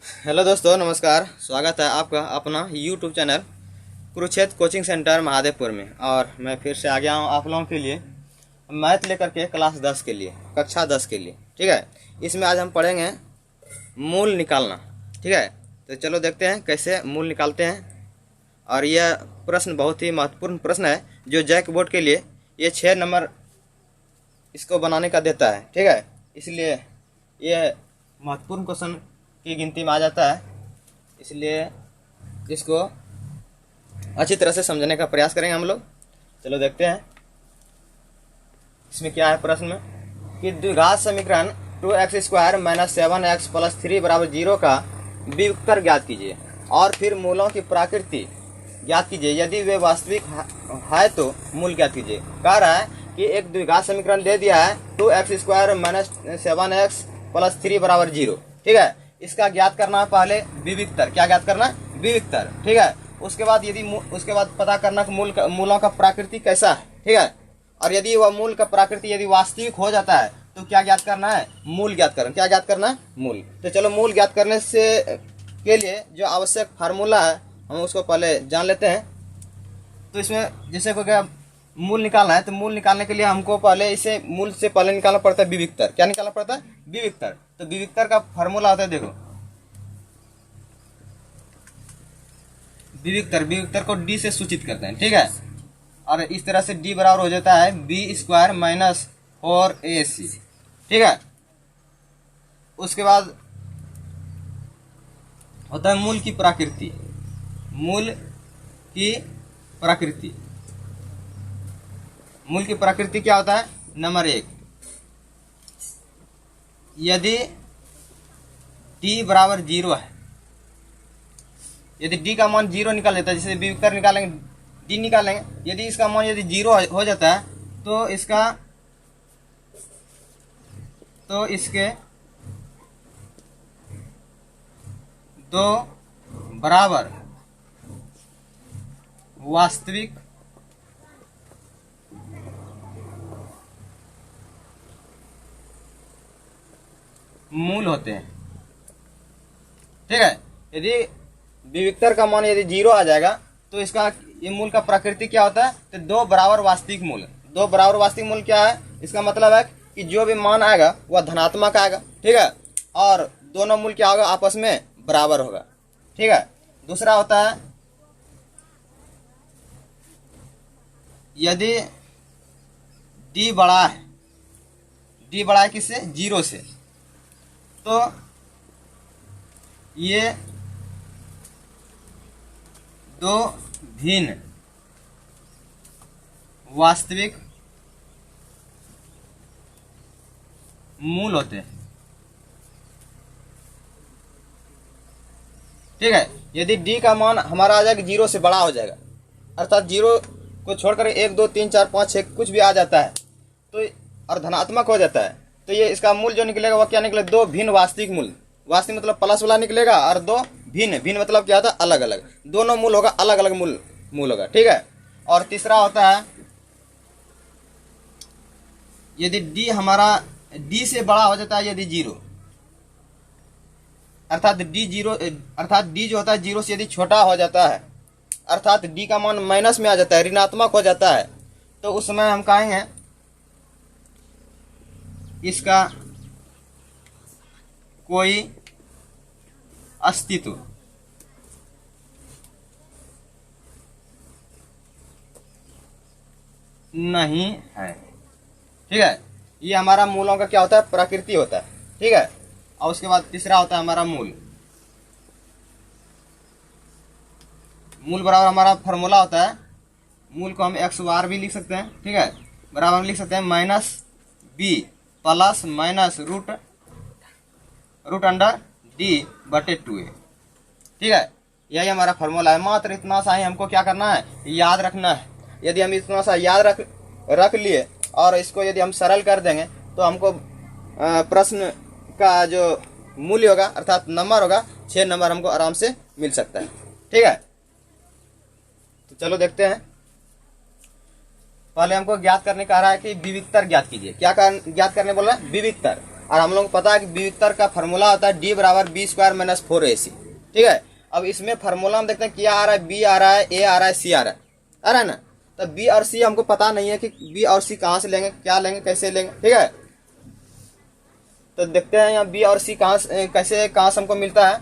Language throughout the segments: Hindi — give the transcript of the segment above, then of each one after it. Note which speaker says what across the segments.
Speaker 1: हेलो दोस्तों, नमस्कार। स्वागत है आपका अपना YouTube channel Kurukshetra coaching centre Mahadevpur में। और मैं फिर से आ गया हूँ आप लोगों के लिए मैथ लेकर के क्लास 10 के लिए, कक्षा 10 के लिए। ठीक है, इसमें आज हम पढ़ेंगे मूल निकालना। ठीक है, तो चलो देखते हैं कैसे मूल निकालते हैं। और यह प्रश्न बहुत ही महत्वपूर्ण प्रश्न है जो जैक बोर्ड के लिए ये 6 नंबर इसको बनाने का देता है। ठीक है, इसलिए यह महत्वपूर्ण क्वेश्चन की गिनती में आ जाता है, इसलिए इसको अच्छी तरह से समझने का प्रयास करेंगे हम लोग। चलो देखते हैं इसमें क्या है प्रश्न में कि द्विघात समीकरण 2x² - 7x + 3 = 0 का व्युत्तर ज्ञात कीजिए और फिर मूलों की प्रकृति ज्ञात कीजिए। यदि वे वास्तविक है तो मूल ज्ञात कीजिए। कह रहा है कि एक द्विघात समीकरण दे दिया है 2x² - 7x + 3 = 0। ठीक है, इसका ज्ञात करना है पहले विविक्तर। क्या ज्ञात करना है? विविक्तर। ठीक है, उसके बाद पता करना कि मूलों का प्रकृति कैसा है। ठीक है, और यदि वह मूल का प्रकृति यदि वास्तविक हो जाता है तो क्या ज्ञात करना है? मूल ज्ञात करना। क्या ज्ञात करना है? मूल। तो चलो मूल ज्ञात करने से के लिए जो आवश्यक फार्मूला है हम उसको पहले जान लेते हैं। तो इसमें जैसे को क्या मूल निकालना है, तो मूल निकालने के लिए हमको पहले इसे मूल से पहले निकालना पड़ता है विविक्तर। क्या निकालना पड़ता है? विविक्तर। तो विविक्तर का फार्मूला होता है, देखो, विविक्तर को डी से सूचित करते हैं। ठीक है, और इस तरह से डी बराबर हो जाता है b² - 4ac। ठीक है, उसके बाद होता है मूल की प्रकृति। मूल की प्रकृति, मूल की प्रकृति क्या होता है? नंबर 1, यदि d बराबर 0 है, यदि d का मान 0 निकाल देता है, जैसे विविक्तर निकालेंगे d निकालेंगे, यदि इसका मान यदि 0 हो जाता है तो इसके दो बराबर वास्तविक मूल होते हैं। ठीक है, यदि विविक्तर का मान यदि 0 आ जाएगा तो इसका ये मूल का प्रकृति क्या होता है? तो 2 बराबर वास्तविक मूल। 2 बराबर वास्तविक मूल क्या है? इसका मतलब है कि जो भी मान आएगा वह धनात्मक आएगा। ठीक है, और दोनों मूल क्या होगा? आपस में बराबर होगा। ठीक है, दूसरा होता है यदि d बड़ा है, d बड़ा है किससे? 0 से, तो ये दो भिन्न वास्तविक मूल होते हैं। ठीक है, यदि d का मान हमारा आ जाएगा 0 से बड़ा हो जाएगा, अर्थात 0 को छोड़कर 1 2 3 4 5 6 कुछ भी आ जाता है तो और धनात्मक हो जाता है, तो ये इसका मूल जो निकलेगा वह क्या निकलेगा? 2 भिन्न वास्तविक मूल। वास्तविक मतलब प्लस वाला निकलेगा, और 2 भिन्न मतलब क्या होता है? अलग अलग। दोनों मूल होगा, अलग अलग मूल होगा। ठीक है, और तीसरा होता है यदि d हमारा d से बड़ा हो जाता है, यदि 0, अर्थात d जो होता है 0 से यदि छोटा हो जाता है, अर्थात d का मान माइनस में आ जाता है, ऋणात्मक हो जाता है, तो उस समय हम कहेंगे इसका कोई अस्तित्व नहीं है। ठीक है, ये हमारा मूलों का क्या होता है? प्रकृति होता है। ठीक है, और उसके बाद तीसरा होता है हमारा मूल। मूल बराबर हमारा फॉर्मूला होता है, मूल को हम x² भी लिख सकते हैं। ठीक है, बराबर हम लिख सकते हैं -b + -√d/2a। ठीक है, यही हमारा फॉर्मूला है। मात्र इतना सा ही हमको क्या करना है? याद रखना है। यदि हम इतना सा याद रख लिए और इसको यदि हम सरल कर देंगे तो हमको प्रश्न का जो मूल्य होगा अर्थात नंबर होगा 6 नंबर हमको आराम से मिल सकता है। ठीक है, तो चलो देखते हैं। पहले हमको ज्ञात करने कह रहा है कि विविक्तर ज्ञात कीजिए। क्या ज्ञात करने बोल रहा है? विविक्तर। और हम लोग को पता है कि बी उत्तर का फार्मूला होता है डी बराबर बी स्क्वायर माइनस 4ac। ठीक है, अब इसमें फार्मूला हम देखते हैं क्या आ रहा है, बी आ रहा है, ए आ रहा है, सी आ रहा है ना। तो बी और सी हमको पता नहीं है कि बी और सी कहाँ से लेंगे, क्या लेंगे, कैसे लेंगे। ठीक है, तो देखते हैं यहाँ बी और सी कहाँ से हमको मिलता है।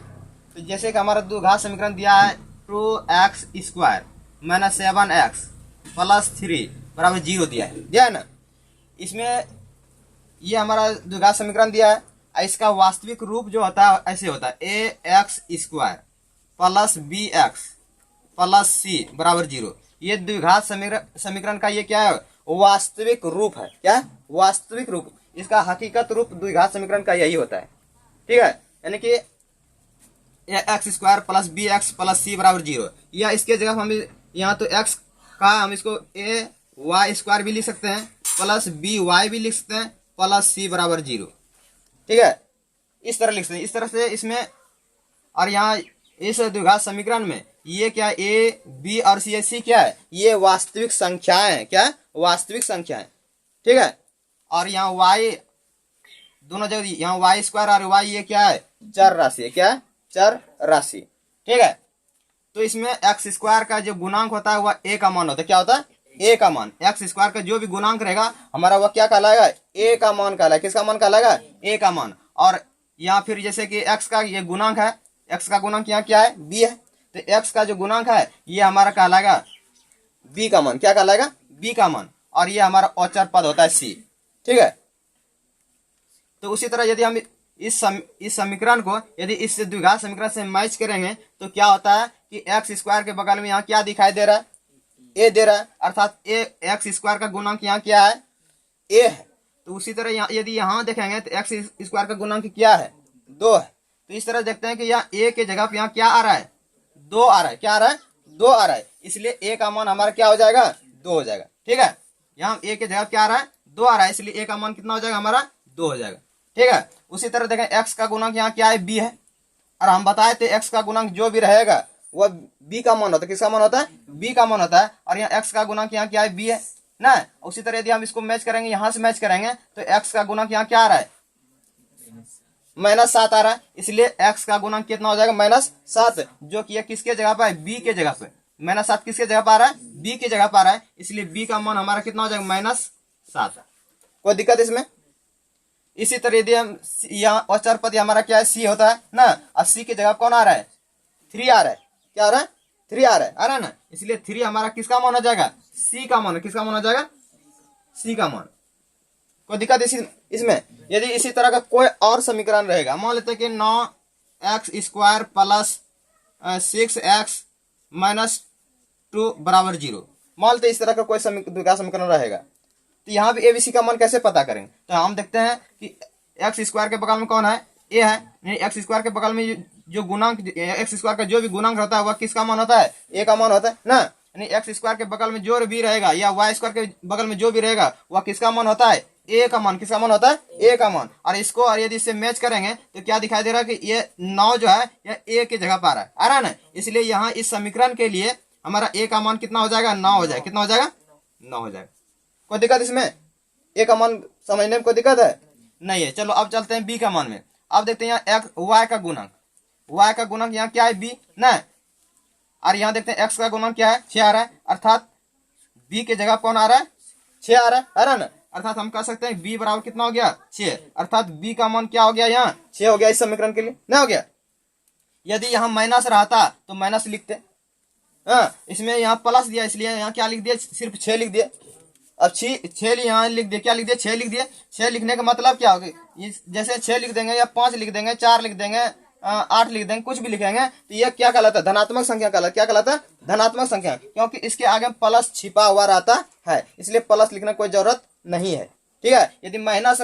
Speaker 1: तो जैसे कि हमारा द्विघात समीकरण दिया है 2x² माइनस 7x प्लस 3 बराबर 0 दिया है ना। इसमें ये हमारा द्विघात समीकरण दिया है, इसका वास्तविक रूप जो होता है ऐसे होता है ax² plus bx plus c बराबर 0। ये द्विघात समीकरण का ये क्या है, वास्तविक रूप है। क्या वास्तविक रूप, इसका हकीकत रूप द्विघात समीकरण का यही होता है। ठीक है, यानी कि ax² plus bx plus c बराबर 0, या इसके जगह हम यहाँ तो x का हम इसको ay² भी लिख सकते हैं प्लस by भी लिख सकते हैं प्लस c बराबर 0। ठीक है, इस तरह लिख सकते हैं, इस तरह से इसमें। और यहाँ इस द्विघात समीकरण में ये क्या a b और c क्या है, ये वास्तविक संख्याएं हैं। क्या वास्तविक संख्याएं। ठीक है, और यहाँ y दोनों जगह, यहाँ y² और y ये क्या है, चर राशि है। क्या चर राशि। ठीक है, तो इसमें x² का जो गुणांक होता है वह a का मान होता है। क्या होता है, a का मान। x² का जो भी गुणांक रहेगा हमारा वह क्या कहलाएगा, a का मान कहलाएगा। किसका मान कहलाएगा, a का मान। और यहाँ फिर जैसे कि x का ये गुणांक है, x का गुणांक यहाँ क्या है, b है, तो x का जो गुणांक है ये हमारा कहलाएगा b का मान। क्या कहलाएगा, b का मान। और ये हमारा अचर पद होता है c। ठीक है, तो उसी तरह यदि हम इस समीकरण को यदि इस द्विघात समीकरण से मैच करेंगे तो क्या होता है कि x² के बगल में यहाँ क्या दिखाई दे रहा है, a दे रहा है, अर्थात x² का गुणांक यहाँ क्या है, a है। तो उसी तरह यदि यहाँ देखेंगे तो x² का गुणांक क्या है, 2 है। तो इस तरह देखते हैं कि यहाँ a के जगह पे यहाँ क्या आ रहा है, 2 आ रहा है। क्या आ रहा है, 2 आ रहा है, इसलिए a का मान हमारा क्या हो जाएगा, 2 हो जाएगा। ठीक है, यहाँ a के जगह क्या आ रहा है, 2 आ रहा है, इसलिए a का मान कितना हो जाएगा, हमारा 2 हो जाएगा। ठीक है, उसी तरह देखें x का गुणांक यहाँ क्या है, b है, और हम बताए थे x का गुणांक जो भी रहेगा वह b का मान होता है। किसका मान होता है, b का मान होता है। और यहाँ x का गुणांक यहाँ क्या है, b है ना। उसी तरह यदि हम इसको मैच करेंगे, यहाँ से मैच करेंगे तो x का गुणांक यहाँ क्या आ रहा है, -7 आ रहा है, इसलिए x का गुणांक कितना हो जाएगा, -7, जो कि किसके जगह पर है, b के जगह पे। -7 किसके जगह पर आ रहा है, b के जगह पर आ रहा है, इसलिए b का मान हमारा कितना हो जाएगा, -7। कोई दिक्कत इसमें। इसी तरह यदि हम यहाँ अचर पद हमारा क्या है, c होता है ना, और c की जगह कौन आ रहा है, 3 आ रहा है। क्या आ रहा है, 3 आ रहा है ना, इसलिए 3 हमारा किसका मान हो जाएगा, c का मान। किसका मान हो जाएगा, c का मान। कोई दिक्कत इसमें। यदि इसी तरह का कोई और समीकरण रहेगा, मान लेते हैं कि 9x² प्लस 6x माइनस 2 बराबर 0, मान लेते इस तरह का कोई समीकरण रहेगा, तो यहाँ भी ABC का मान कैसे पता करेंगे। तो हम देखते हैं कि x² के बगल में कौन है, a है। x² के बगल में जो गुणांक, x² का जो भी गुणांक होता है वह किसका मान होता है, a का मान होता है ना। यानी x² के बगल में जो भी रहेगा या y² के बगल में जो भी रहेगा वह किसका मान होता है, a का मान। किसका मान होता है, a का मान। और इसको और यदि इससे मैच करेंगे तो क्या दिखाई दे रहा है कि ये 9 जो है यह a के जगह पर आ रहा है ना, इसलिए यहाँ इस समीकरण के लिए हमारा a का मान कितना हो जाएगा, 9 हो जाएगा। कितना हो जाएगा, 9 हो जाएगा। कोई दिक्कत इसमें, a का मान समझने में कोई दिक्कत है नहीं है। चलो अब चलते हैं b का मान में। अब देखते हैं यहाँ y का गुणांक, y का गुणांक यहाँ क्या है, b ना। और यहाँ देखते हैं x का गुणांक क्या है, 6 आ रहा है, अर्थात b के जगह कौन आ रहा है, 6 आ रहा है ना। अर्थात हम कह सकते हैं b बराबर कितना हो गया, 6, अर्थात b का मान क्या हो गया, यहाँ 6 हो गया इस समीकरण के लिए ना, हो गया। यदि यहाँ माइनस रहता तो माइनस लिखते, हाँ, इसमें यहाँ प्लस दिया इसलिए यहाँ क्या लिख दिया, सिर्फ 6 लिख दिया। अब 6 यहाँ लिख दिए, क्या लिख दिया, 6 लिख दिए। 6 लिखने का मतलब क्या होगा, जैसे 6 लिख देंगे या 5 लिख देंगे, 4 लिख देंगे, 8 लिख देंगे, कुछ भी लिखेंगे तो ये क्या कहलाता है, धनात्मक संख्या कहलाता है। क्या कहलाता है, धनात्मक संख्या, क्योंकि इसके आगे प्लस छिपा हुआ रहता है, इसलिए प्लस लिखना कोई जरूरत नहीं है। ठीक है, यदि माइनस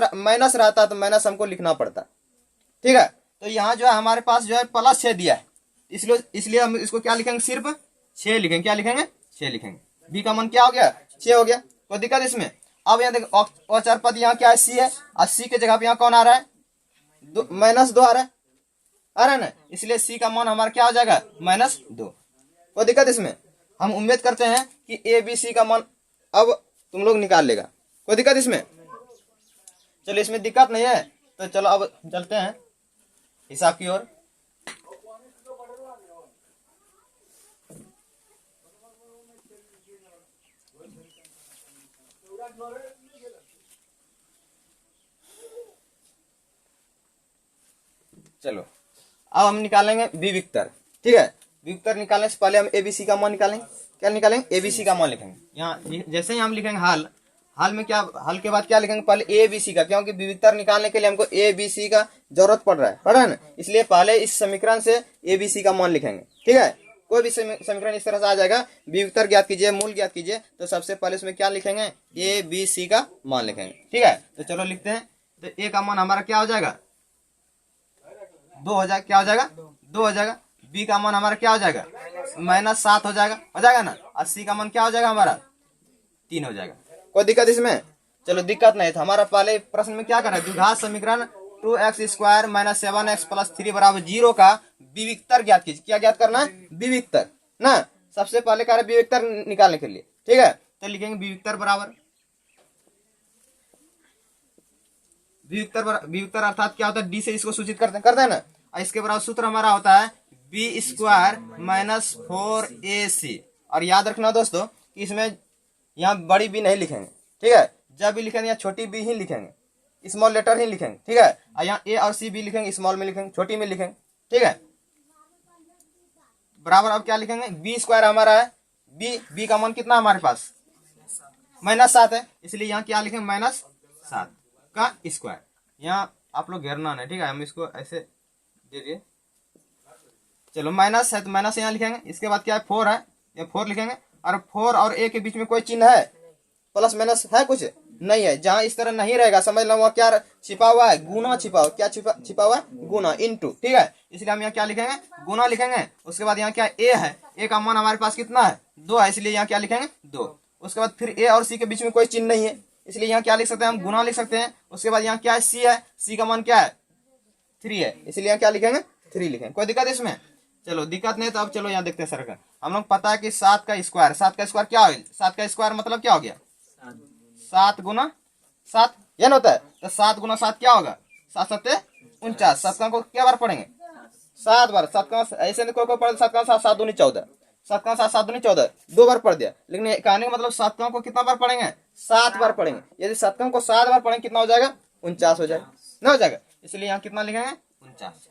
Speaker 1: रहता तो माइनस हमको लिखना पड़ता। ठीक है, तो यहाँ जो है हमारे पास जो है प्लस 6 दिया है, इसलिए हम इसको क्या लिखेंगे, सिर्फ 6 लिखेंगे। क्या लिखेंगे, 6 लिखेंगे। बी का मान क्या हो गया, 6 हो गया। कोई दिक्कत इसमें। अब यहाँ देखो अचर पद यहाँ क्या है, c है, और c के जगह पे यहाँ कौन आ रहा है, -2 आ रहा है ना, इसलिए c का मान हमारा क्या हो जाएगा, -2। कोई दिक्कत इसमें। हम उम्मीद करते हैं कि a b c का मान अब तुम लोग निकाल लेगा। कोई दिक्कत इसमें, चलो इसमें दिक्कत नहीं है। तो चलो अब चलते हैं हिसाब की ओर। चलो अब हम निकालेंगे विविक्तर। ठीक है, विविक्तर निकालने से पहले हम एबीसी का मान निकालेंगे। क्या निकालेंगे? एबीसी का मान लिखेंगे। यहाँ जैसे ही हम लिखेंगे हाल में क्या, हाल के बाद क्या लिखेंगे? पहले एबीसी का, क्योंकि विविक्तर निकालने के लिए हमको एबीसी का जरूरत पड़ रहा है ना, इसलिए पहले इस समीकरण से एबीसी का मान लिखेंगे। ठीक है, कोई भी समीकरण इस तरह से आ जाएगा, विविक्तर ज्ञात कीजिए, मूल ज्ञात कीजिए, तो सबसे पहले उसमें क्या लिखेंगे? एबीसी का मान लिखेंगे। ठीक है, तो चलो लिखते हैं। तो ए का मान हमारा क्या हो जाएगा? 2 हो जाएगा। क्या हो जाएगा? 2 हो जाएगा। बी का मान हमारा क्या हो जाएगा? -7 हो जाएगा ना। और सी का मान क्या हो जाएगा हमारा? 3 हो जाएगा। कोई दिक्कत इसमें? चलो दिक्कत नहीं। तो हमारा पहले प्रश्न में क्या करना है? द्विघात समीकरण 2x² - 7x + 3 = 0 का विविक्तर ज्ञात कीजिए। क्या ज्ञात करना है? विविक्तर ना। सबसे पहले कह रहे विविक्तर निकालने के लिए। ठीक है, तो लिखेंगे विविक्तर बराबर, विविक्तर अर्थात क्या होता है? डी से इसको सूचित करते हैं ना। और इसके बराबर सूत्र हमारा होता है b² - 4ac। और याद रखना दोस्तों कि इसमें यहाँ बड़ी बी नहीं लिखेंगे। ठीक है, जब भी लिखेंगे यहाँ छोटी बी ही लिखेंगे, स्मॉल लेटर ही लिखेंगे। ठीक है, और यहाँ ए और सी भी लिखेंगे, स्मॉल में लिखेंगे, छोटी में लिखेंगे। ठीक है, बराबर अब क्या लिखेंगे? b² हमारा है, बी का मान कितना हमारे पास? -7 है, इसलिए यहाँ क्या लिखेंगे? -7 का स्क्वायर। यहाँ आप लोग घेरना नहीं। ठीक है, हम इसको ऐसे दे दिए। चलो माइनस है तो माइनस यहाँ लिखेंगे। इसके बाद क्या है? 4 है, ये 4 लिखेंगे। और 4 और a के बीच में कोई चिन्ह है? प्लस माइनस है? कुछ नहीं है। जहां इस तरह नहीं रहेगा समझ लो वहाँ क्या छिपा हुआ है? गुना छिपा हुआ। क्या छिपा हुआ है? गुना, इनटू। ठीक है, इसलिए हम यहाँ क्या लिखेंगे? गुना लिखेंगे। उसके बाद यहाँ क्या a है? a का मान हमारे पास कितना है? 2 है, इसलिए यहाँ क्या लिखेंगे? 2। उसके बाद फिर a और c के बीच में कोई चिन्ह नहीं है, इसलिए यहाँ क्या लिख सकते हैं? हम गुना लिख सकते हैं। उसके बाद यहाँ क्या है? c है, c का मान क्या है? 3 है, इसलिए यहाँ क्या लिखेंगे? 3 लिखेंगे। कोई दिक्कत इसमें? चलो दिक्कत नहीं। तो अब चलो यहाँ देखते हैं सर। हम लोग पता है कि 7 का स्क्वायर, 7 का स्क्वायर क्या हो गया? 7 का स्क्वायर मतलब क्या हो गया? 7 गुना 7, यह होता है। तो 7 गुना 7 क्या होगा? 7 7 49। 7 को क्या बार पढ़ेंगे? 7 बार। 7 का ऐसे कोई पढ़े 7 का 7 7 दूनी 14, 7 का 7 7 दूनी 14, 2 बार पढ़ दिया। लेकिन कहने का मतलब 7 को कितना बार पढ़ेंगे? 7 बार पढ़ेंगे। यदि 7 को 7 बार पढ़ेंगे कितना हो जाएगा? 49 हो जाएगा ना, हो जाएगा। इसलिए यहाँ कितना लिखेंगे? 49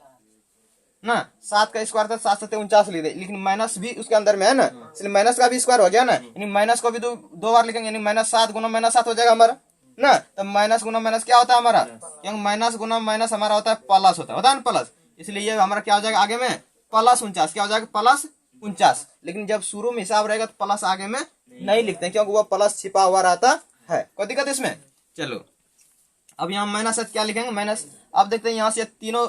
Speaker 1: ना। 7 का स्क्वायर था, 7 7 49 लिख दे, लेकिन माइनस भी उसके अंदर में है ना, इसलिए माइनस का भी स्क्वायर हो गया ना। यानी माइनस को भी दो बार लिखेंगे, यानी -7 गुना -7 हो जाएगा हमारा ना। तो माइनस गुना माइनस क्या होता है हमारा? क्योंकि माइनस गुना माइनस हमारा होता है प्लस, होता है ना प्लस। इसलिए ये हमारा क्या हो जाएगा आगे में? +49। क्या हो जाएगा? +49। लेकिन जब शुरू में हिसाब रहेगा तो प्लस आगे में नहीं लिखते, क्योंकि वो प्लस छिपा हुआ रहता है। कोई दिक्कत इसमें? चलो अब यहाँ माइनस है, क्या लिखेंगे? माइनस। अब देखते हैं यहाँ से तीनों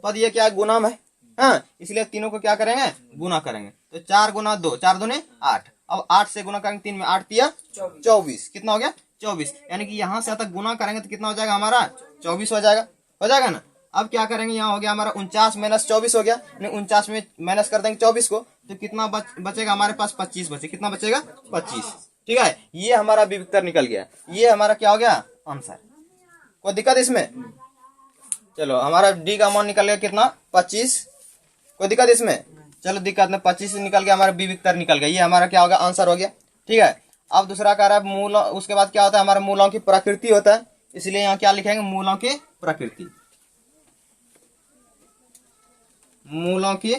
Speaker 1: पद ये क्या है? गुना में, हाँ, इसलिए तीनों को क्या करेंगे? गुना करेंगे। तो 4 गुना 2, 4 दूनी 8। अब 8 से गुना करेंगे 3 में, 8 तिया 24। कितना हो गया? 24। यानी कि यहाँ से आता गुना करेंगे तो कितना हो जाएगा हमारा? 24 हो जाएगा ना। अब क्या करेंगे? यहाँ हो गया हमारा 49 - 24 हो गया। 49 में माइनस कर देंगे 24 को, तो कितना बचेगा हमारे पास? 25 बचे। कितना बचेगा? 25। ठीक है, ये हमारा विविक्तर निकल गया। ये हमारा क्या हो गया? आंसर। कोई दिक्कत इसमें? चलो हमारा डी का मान निकल गया कितना? 25। कोई दिक्कत इसमें? चलो दिक्कत में 25 निकल गया, हमारा विविक्तर निकल गया। ये हमारा क्या होगा? आंसर हो गया। ठीक है, अब दूसरा कह रहा है मूल। उसके बाद क्या होता है? हमारे मूलों की प्रकृति होता है, इसलिए यहाँ क्या लिखेंगे? मूलों की प्रकृति। मूलों की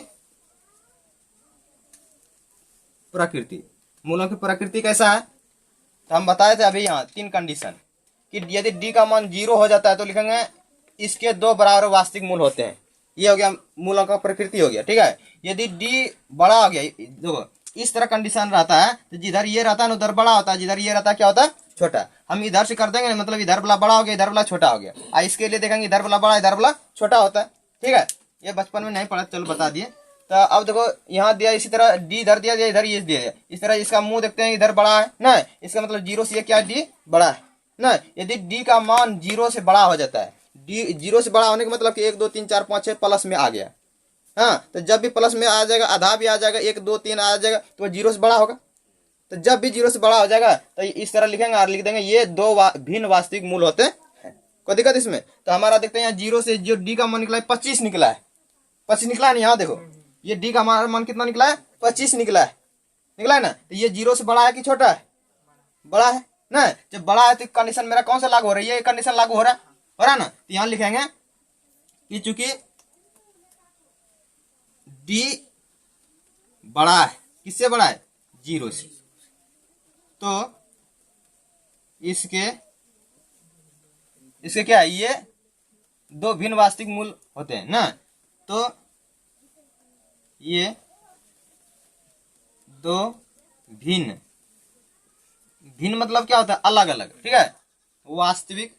Speaker 1: प्रकृति। मूलों की प्रकृति कैसा है? तो हम बताए थे अभी यहाँ 3 कंडीशन कि यदि डी का मान 0 हो जाता है तो लिखेंगे इसके 2 बराबर वास्तविक मूल होते हैं। ये हो गया मूलों का प्रकृति हो गया। ठीक है, यदि डी बड़ा हो गया, देखो इस तरह कंडीशन रहता है, तो जिधर ये रहता है उधर बड़ा होता है, जिधर ये रहता है क्या होता है? छोटा। हम इधर से कर देंगे, मतलब इधर वाला बड़ा हो गया, इधर वाला छोटा हो गया। इसके लिए देखेंगे इधर वाला बड़ा, इधर वाला छोटा होता है। ठीक है, ये बचपन में नहीं पढ़ा, चलो बता दिए। तो अब देखो यहाँ दिया, इसी तरह डी इधर दिया, इधर ये दिया, इस तरह इसका मुंह देखते हैं, इधर बड़ा है ना, इसका मतलब 0 से ये क्या? डी बड़ा है ना। यदि डी का मान 0 से बड़ा हो जाता है, डी 0 से बड़ा होने का मतलब कि 1 2 3 4 5 6 प्लस में आ गया, हाँ, तो जब भी प्लस में आ जाएगा, आधा भी आ जाएगा, 1 2 3 आ जाएगा, तो 0 से बड़ा होगा। तो जब भी 0 से बड़ा हो जाएगा तो इस तरह लिखेंगे और लिख देंगे ये 2 भिन्न वास्तविक मूल होते हैं। कोई दिक्कत इसमें? तो हमारा देखते हैं यहाँ 0 से जो डी का मान निकला है 25 निकला है, 25 निकला है ना। यहाँ देखो ये डी का हमारा मान कितना निकला है? 25 निकला है, निकला है ना। तो ये 0 से बड़ा है कि छोटा है? बड़ा है ना। जब बड़ा है तो कंडीशन मेरा कौन सा लागू हो रहा है? ये कंडीशन लागू हो रहा है ना। तो यहाँ लिखेंगे कि चूंकि डी बड़ा है, किससे बड़ा है? 0 से, तो इसके क्या है? ये दो भिन्न वास्तविक मूल होते हैं ना। तो ये दो भिन्न मतलब क्या होता है? अलग अलग, ठीक है। वास्तविक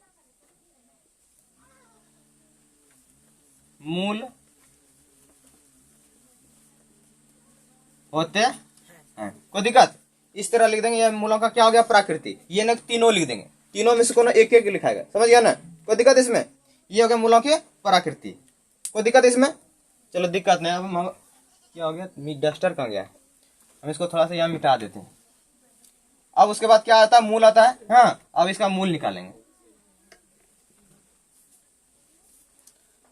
Speaker 1: मूल होते हैं। कोई दिक्कत? इस तरह लिख देंगे। ये मूलों का क्या हो गया? प्रकृति। ये ना तीनों लिख देंगे, तीनों में से कोनो एक एक लिखाएगा, समझ गया ना? कोई दिक्कत इसमें? ये हो गया मूलों की प्रकृति। कोई दिक्कत इसमें? चलो दिक्कत नहीं। अब हम क्या हो गया? डस्टर कहाँ गया? हम इसको थोड़ा सा यहाँ मिटा देते हैं। अब उसके बाद क्या आता है? मूल आता है। हाँ, अब इसका मूल निकालेंगे।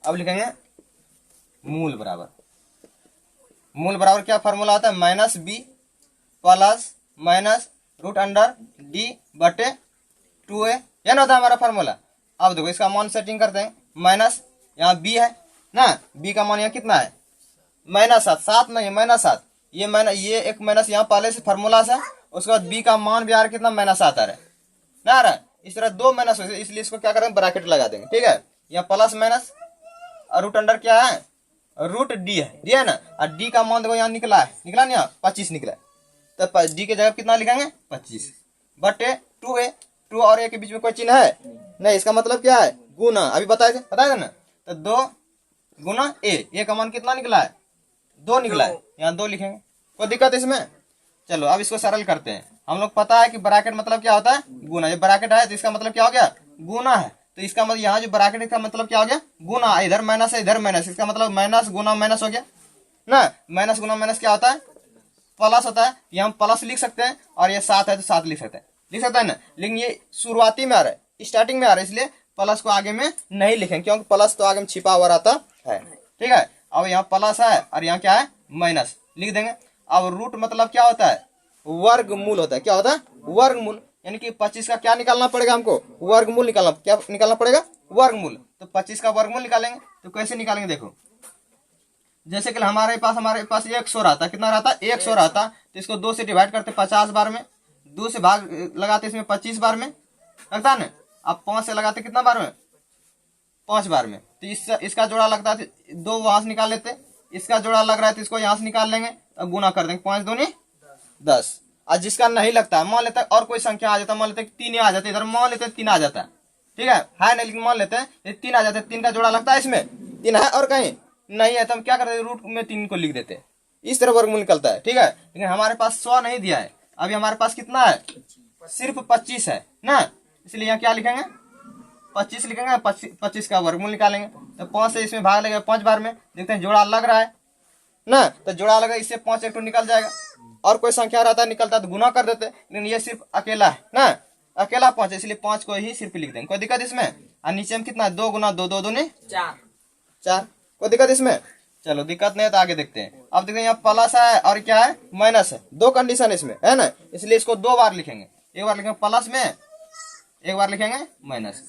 Speaker 1: अब लिखेंगे मूल बराबर क्या फॉर्मूला आता है? Minus B plus minus root under D बटे 2a, यह ना होता है हमारा फॉर्मूला। अब देखो इसका मान सेटिंग करते हैं। माइनस यहाँ b है ना, b का मान यहाँ कितना है? -7, 7 नहीं -7। ये एक माइनस यहाँ पहले से फॉर्मूला से, उसके बाद b का मान भी आ रहा है कितना? -7 आ रहा है ना, आ रहा है। इस तरह दो माइनस हो, इसलिए इसको क्या करेंगे? ब्रैकेट लगा देंगे, ठीक है। यहाँ प्लस माइनस और रूट अंडर क्या है? रूट डी है ना। और डी का मान देखो यहाँ निकला ना, यहाँ 25 निकला है। तो डी के जगह कितना लिखेंगे? 25 बटे 2a। 2 और a के बीच में कोई चिन्ह है नहीं, इसका मतलब क्या है? गुना। अभी बताया था ना। तो 2 गुना a का मान कितना निकला है? 2 निकला है, यहाँ 2 लिखेंगे। कोई दिक्कत इसमें? चलो अब इसको सरल करते हैं। हम लोग पता है कि ब्रैकेट मतलब क्या होता है? गुना। ये ब्रैकेट है तो इसका मतलब क्या हो गया? गुना है। तो इसका मतलब यहाँ जो ब्रैकेट का मतलब क्या हो गया? गुना। इधर माइनस है, इधर माइनस, इसका मतलब माइनस गुना माइनस हो गया ना। माइनस गुना माइनस क्या होता है? प्लस होता है। ये हम प्लस लिख सकते हैं, और ये 7 है तो 7 लिख सकते हैं ना। लेकिन ये शुरुआती में आ रहा है, स्टार्टिंग में आ रहा है, इसलिए प्लस को आगे में नहीं लिखेंगे, क्योंकि प्लस तो आगे में छिपा हुआ रहता है, ठीक है। अब यहाँ प्लस है और यहाँ क्या है? माइनस लिख देंगे। अब रूट मतलब क्या होता है? वर्गमूल होता है। क्या होता है? वर्गमूल। यानी कि 25 का क्या निकालना पड़ेगा हमको? वर्गमूल निकालना। क्या निकालना पड़ेगा? वर्गमूल। तो 25 का वर्गमूल निकालेंगे। तो कैसे निकालेंगे? देखो, जैसे कि हमारे पास 100 रहता, कितना रहता? 100 रहता। तो इसको 2 से डिवाइड करते 50 बार में, 2 से भाग लगाते इसमें 25 बार में, लगता है ना। अब 5 से लगाते कितना बार में? 5 बार में। तो इसका जोड़ा लगता है 2, वहां से निकाल लेते। इसका जोड़ा लग रहा है तो इसको यहाँ से निकाल लेंगे, अब गुना कर देंगे। 5 दूनी 10। और जिसका नहीं लगता, मान लेते और कोई संख्या आ जाता, मान लेते 3 आ जाते, इधर मान लेते 3 आ जाता है, ठीक है नहीं, लेकिन मान लेते हैं 3 आ जाते, 3 का जोड़ा लगता है इसमें, 3 है और कहीं नहीं है तो हम क्या करते? रूट में 3 को लिख देते, इस तरह वर्गमूल निकलता है, ठीक है। लेकिन हमारे पास 100 नहीं दिया है, अभी हमारे पास कितना है? सिर्फ 25 है ना, इसलिए यहाँ क्या लिखेंगे? 25 लिखेंगे। 25 का वर्गमूल निकालेंगे। तो 5 से इसमें भाग लगेगा 5 बार में, देखते हैं जोड़ा लग रहा है ना, तो जोड़ा लगा, इससे 5 एक तो निकल जाएगा। और कोई संख्या रहता है निकलता तो गुना कर देते, लेकिन ये सिर्फ अकेला है ना, अकेला 5 है, इसलिए 5 को ही सिर्फ लिख देंगे। कोई दिक्कत इसमें? और नीचे में कितना है? 2 गुना 2, 2 दूनी 4। कोई दिक्कत इसमें? चलो दिक्कत नहीं है तो आगे देखते हैं। अब देखते हैं यहाँ प्लस है और क्या है? माइनस है। 2 कंडीशन इसमें है ना, इसलिए इसको 2 बार लिखेंगे। एक बार लिखेंगे प्लस में, एक बार लिखेंगे माइनस,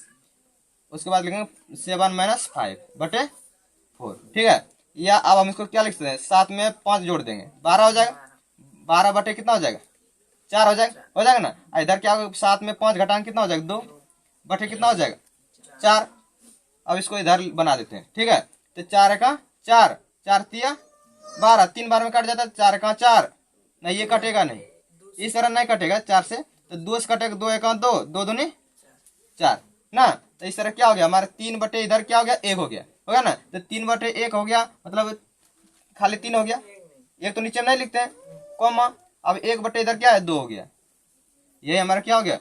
Speaker 1: उसके बाद लिखेंगे 7 - 5 बटे 4, ठीक है। या अब हम इसको क्या लिख सकते हैं? 7 में 5 जोड़ देंगे, 12 हो जाएगा। 12 बटे कितना हो जाएगा? 4 हो जाएगा ना। इधर क्या होगा? 7 में 5 घटाएंगे कितना हो जाएगा? 2 बटे कितना हो जाएगा? 4। अब इसको इधर बना देते हैं, ठीक है। तो 4 का 4, 4 तिया 12, 3 बार में कट जाता है। 4 का 4 नहीं, ये कटेगा नहीं, इस तरह नहीं कटेगा 4 से, तो 2 से कटेगा। 2 1 2, 2 दूनी 4 ना। तो इस तरह क्या हो गया? हमारे 3 बटे इधर क्या हो गया? 1 हो गया ना। तो 3 बटे 1 हो गया, मतलब खाली 3 हो गया। एक तो नीचे नहीं लिखते हैं कॉमा। अब 1 बटे इधर क्या है? 2 हो गया। ये हमारा क्या हो गया?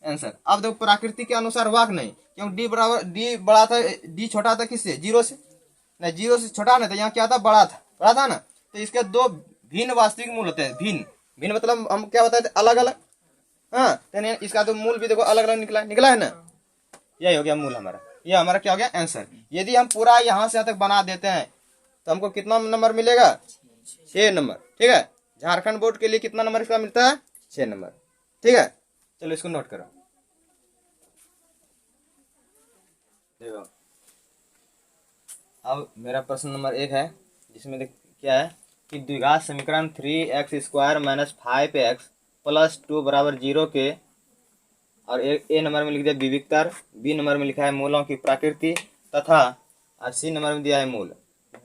Speaker 1: आंसर। अब देखो प्रकृति के अनुसार वाक नहीं, क्योंकि डी बराबर डी बड़ा था, डी छोटा था किससे? 0 से नहीं, 0 से छोटा नहीं था, यहाँ क्या था? बड़ा था ना। तो इसके 2 भिन्न वास्तविक मूल होते हैं। भिन्न मतलब हम क्या बताए थे? अलग अलग। हाँ, तो इसका तो मूल भी देखो अलग अलग निकला है ना। यही हो गया मूल हमारा, ये हमारा क्या हो गया आंसर। यदि हम पूरा यहाँ से यहाँ तक बना देते हैं तो हमको कितना नंबर मिलेगा, 6 नंबर। ठीक है, झारखंड बोर्ड के लिए कितना नंबर इसका मिलता है, 6 नंबर। ठीक है, चलो इसको नोट करो। देखो अब मेरा प्रश्न नंबर 1 है, जिसमें क्या है कि द्विघात समीकरण 3x² - 5x + 2 = 0 के, और ए नंबर में लिख दिया विविक्तर, बी नंबर में लिखा है मूलों की प्रकृति, तथा सी नंबर में दिया है मूल।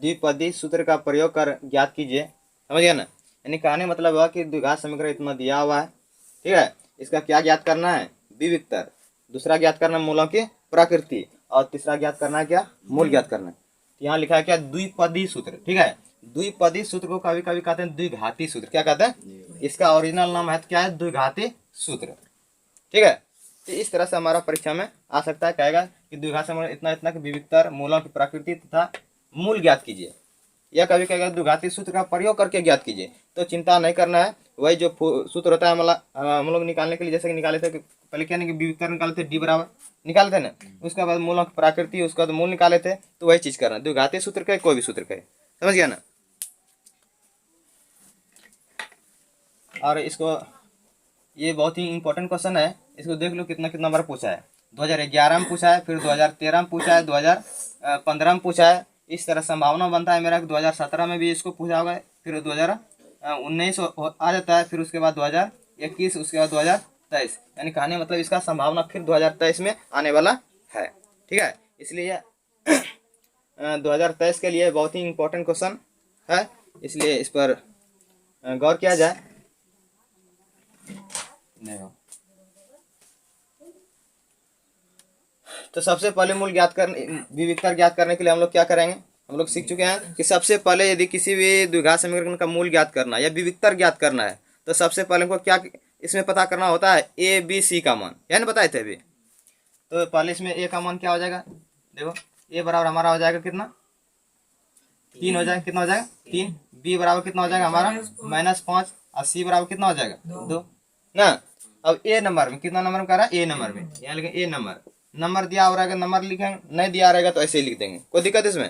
Speaker 1: द्विपदी सूत्र का प्रयोग कर ज्ञात कीजिए। समझ गया ना, यानी कहने मतलब हुआ कि द्विघात समीकरण इतना दिया हुआ है। ठीक है, इसका क्या ज्ञात करना है, विविक्तर, दूसरा ज्ञात करना है मूलों की प्रकृति, और तीसरा ज्ञात करना है क्या, मूल ज्ञात करना है। तो यहाँ लिखा है क्या, द्विपदी सूत्र। ठीक है, द्विपदी सूत्र को कभी कभी कहते हैं द्विघाती सूत्र। क्या कहते हैं, इसका ओरिजिनल नाम है क्या है, द्विघाती सूत्र। ठीक है, तो इस तरह से हमारा परीक्षा में आ सकता है, कहेगा कि द्विघात समीकरण इतना इतना कि विविक्तर, मूलों की प्रकृति तथा मूल ज्ञात कीजिए, या कभी कहेगा द्विघाती सूत्र का प्रयोग करके ज्ञात कीजिए। तो चिंता नहीं करना है, वही जो सूत्र होता है हम लोग निकालने के लिए, जैसे कि निकाले थे पहले क्या नहीं कि विविक्तर निकाले थे, डी बराबर निकाले थे ना, उसके बाद मूलों की प्रकृति, उसके बाद मूल निकाले थे। तो वही चीज करना, द्विघाती सूत्र कहे कोई भी सूत्र कहे। समझ गया ना। और इसको, ये बहुत ही इंपॉर्टेंट क्वेश्चन है, इसको देख लो कितना कितना बार पूछा है। 2011 में पूछा है, फिर 2013 में पूछा है, 2015 में पूछा है। इस तरह संभावना बनता है मेरा कि 2017 में भी इसको पूछा होगा, फिर 2019 आ जाता है, फिर उसके बाद 2021, उसके बाद 2023, यानी कहने मतलब इसका संभावना फिर 2023 में आने वाला है। ठीक है, इसलिए 2023 के लिए बहुत ही इंपॉर्टेंट क्वेश्चन है, इसलिए इस पर गौर किया जाए। तो सबसे पहले मूल ज्ञात करने, विविक्तर ज्ञात करने के लिए हम लोग क्या करेंगे, हम लोग सीख चुके हैं कि सबसे पहले यदि किसी भी द्विघात समीकरण का मूल ज्ञात करना या विविक्तर ज्ञात करना है, तो सबसे पहले हमको क्या इसमें पता करना होता है, ए बी सी का मान, यानी बताए थे अभी। तो पहले इसमें ए का मान क्या हो जाएगा, देखो ए बराबर हमारा हो जाएगा कितना, 3 हो जाएगा, कितना हो जाएगा 3। बी बराबर कितना हो जाएगा हमारा -5, और सी बराबर कितना हो जाएगा 2 ना। अब ए नंबर में कितना नंबर में कह रहा है, ए नंबर में, यहाँ लिखेंगे ए नंबर दिया हो रहेगा नंबर लिखेंगे, नहीं दिया रहेगा तो ऐसे ही लिख देंगे, कोई दिक्कत इसमें।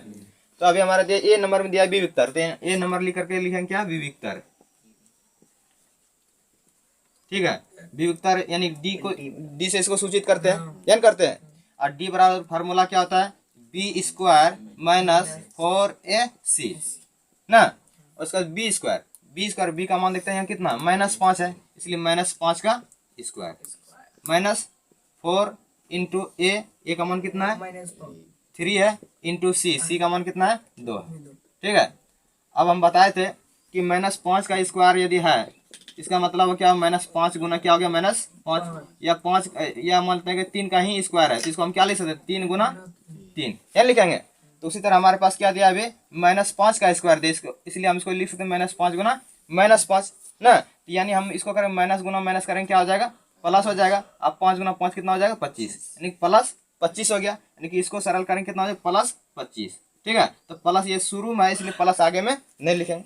Speaker 1: तो अभी हमारा दिया ए नंबर में दिया विविक्तर, तो ए नंबर लिख करके लिखेंगे क्या, विविक्तर। ठीक है, विविक्तर यानी डी से इसको सूचित करते हैं, यानी करते हैं। और डी बराबर फार्मूला क्या होता है, b² - 4ac ना, उसका b² बी का मान देखते हैं यहाँ कितना, -5 है, इसलिए -5 का स्क्वायर, -4 इंटू ए का मान कितना है 3 है, इंटू सी का मान कितना है 2 है। ठीक है, अब हम बताए थे कि -5 का स्क्वायर यदि है, इसका मतलब क्या, -5 गुना क्या हो गया, -5, या 5, या मानते हैं कि 3 का ही स्क्वायर है, तो इसको हम क्या लिख सकते हैं, 3 गुना 3, क्या लिखेंगे। तो उसी तरह हमारे पास क्या दिया अभी, -5 का स्क्वायर दे, इसको इसलिए हम इसको लिख सकते हैं -5 गुना -5 ना। यानी हम इसको करें माइनस गुना माइनस करेंगे क्या हो जाएगा, प्लस हो जाएगा। अब 5 गुना 5 कितना हो जाएगा, 25, यानी प्लस 25 हो गया, यानी कि इसको सरल करेंगे कितना हो जाएगा, +25। ठीक है, तो प्लस ये शुरू में है इसलिए प्लस आगे में नहीं लिखेंगे,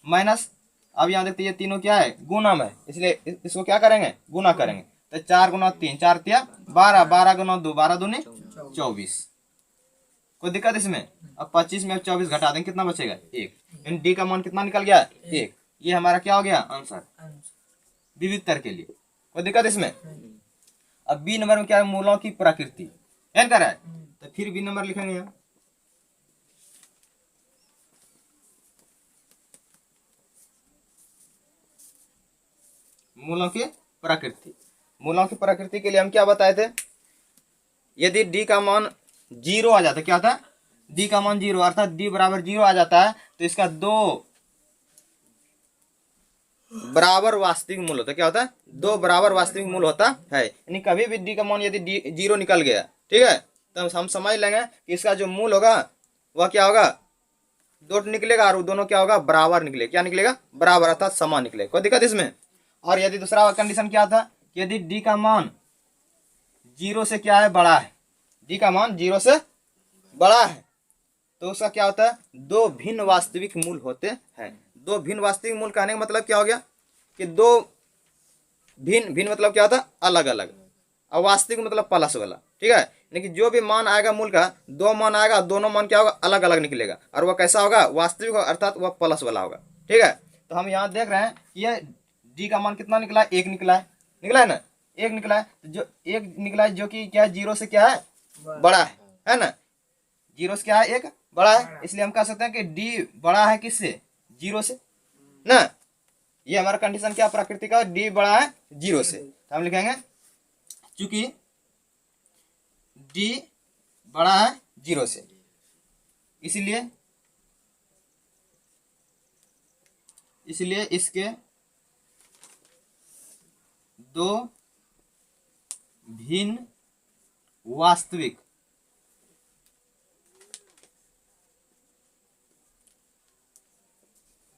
Speaker 1: माइनस। अब यहाँ देखते ये तीनों क्या है, गुना में, इसलिए इसको क्या करेंगे, गुना करेंगे। तो 4 गुना 3, 4 तिया 12, 12 गुना 2, 12 दूनी 24, कोई दिक्कत इसमें। अब 25 में 24 घटा देंगे, कितना बचेगा 1, डी का मान कितना निकल गया 1। ये हमारा क्या हो गया आंसर विविक्तर के लिए, कोई दिक्कत इसमें। अब बी नंबर में क्या है, मूलों की प्रकृति एन कर रहा है, तो फिर बी नंबर लिखेंगे यहाँ, मूलों की प्रकृति। मूलों की प्रकृति के लिए हम क्या बताए थे, यदि डी का मान 0 आ जाता है, क्या था, डी का मान 0 अर्थात डी बराबर 0 आ जाता है, तो इसका 2 बराबर वास्तविक मूल होता है। क्या होता है, 2 बराबर वास्तविक मूल होता है, यानी कभी भी डी का मान यदि 0 निकल गया, ठीक है, तो हम समझ लेंगे कि इसका जो मूल होगा वह क्या होगा, 2 निकलेगा, और दोनों क्या होगा, बराबर निकलेगा। क्या निकलेगा, बराबर अर्थात समान निकलेगा, कोई दिक्कत इसमें। और यदि दूसरा कंडीशन क्या था, यदि डी का मान 0 से क्या है, बड़ा है, डी का मान 0 से बड़ा है, तो उसका क्या होता है, 2 भिन्न वास्तविक मूल होते हैं। 2 भिन्न वास्तविक मूल कहने का मतलब क्या हो गया कि 2 भिन्न मतलब क्या होता है, अलग अलग, और वास्तविक मतलब प्लस वाला। ठीक है, लेकिन जो भी मान आएगा मूल का, दो मान आएगा, दोनों मान क्या होगा, अलग अलग निकलेगा, और वह कैसा होगा, वास्तविक होगा, अर्थात वह प्लस वाला होगा। ठीक है, तो हम यहाँ देख रहे हैं ये डी का मान कितना निकला है, एक निकला है, ना, एक निकला है, जो एक निकला है जो कि क्या है, जीरो से क्या है, बड़ा है ना, जीरो से क्या है, एक बड़ा है, इसलिए हम कह सकते हैं कि डी बड़ा है किससे, जीरो से ना। ये हमारा कंडीशन क्या प्रकृति का, डी बड़ा है जीरो से, तो हम लिखेंगे चूंकि डी बड़ा है जीरो से, इसलिए इसके दो भिन्न वास्तविक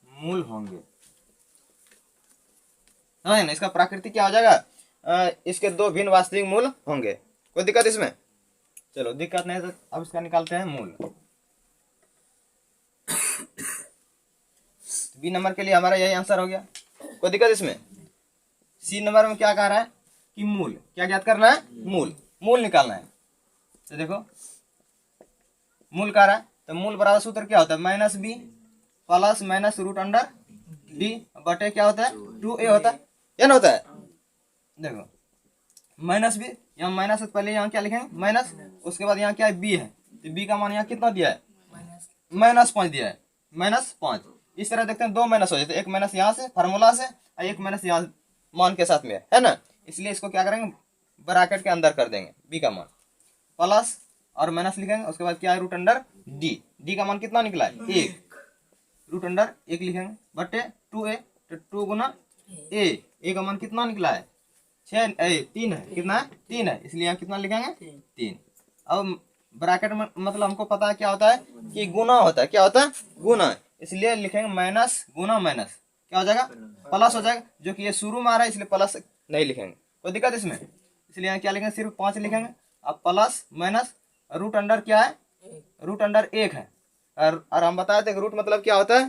Speaker 1: मूल होंगे। है ना, इसका प्रकृति क्या हो जाएगा, इसके दो भिन्न वास्तविक मूल होंगे। कोई दिक्कत इसमें? चलो दिक्कत नहीं तो अब इसका निकालते हैं मूल। बी नंबर के लिए हमारा यही आंसर हो गया। कोई दिक्कत इसमें? सी नंबर में क्या कह रहा है कि मूल क्या ज्ञात करना है, मूल निकालना है। तो देखो मूल कह रहा है, तो मूल बराबर सूत्र क्या होता है, minus B plus minus root under D बटे क्या होता है, 2a होता है, या ना होता है। देखो माइनस बी, यहाँ माइनस है, पहले यहाँ क्या लिखेंगे माइनस, उसके बाद यहाँ क्या है बी है, तो बी का मान यहाँ कितना दिया है, -5 दिया है, -5। इस तरह देखते हैं दो माइनस हो जाते हैं, एक माइनस यहाँ से फार्मूला से और एक माइनस यहाँ मान के साथ में है ना, इसलिए इसको क्या करेंगे ब्रैकेट के अंदर कर देंगे, बी का मान प्लस और माइनस लिखेंगे, उसके बाद क्या है रूट अंडर डी, डी का मान कितना निकला है 1, रूट अंडर 1 लिखेंगे बटे 2a, तो 2 गुना ए का मान कितना निकला है 3 है, कितना है 3 है, इसलिए यहाँ कितना लिखेंगे 3। अब ब्रैकेट में मतलब हमको पता है क्या होता है कि गुना होता है, क्या होता है गुना, इसलिए लिखेंगे माइनस गुना माइनस क्या हो जाएगा प्लस हो जाएगा, जो कि ये शुरू में आ रहा है इसलिए प्लस नहीं लिखेंगे। कोई दिक्कत इसमें? इसलिए यहाँ क्या लिखेंगे सिर्फ 5 लिखेंगे, अब प्लस माइनस रूट अंडर क्या है, रूट अंडर 1 है, और हम बताए थे रूट मतलब क्या होता है,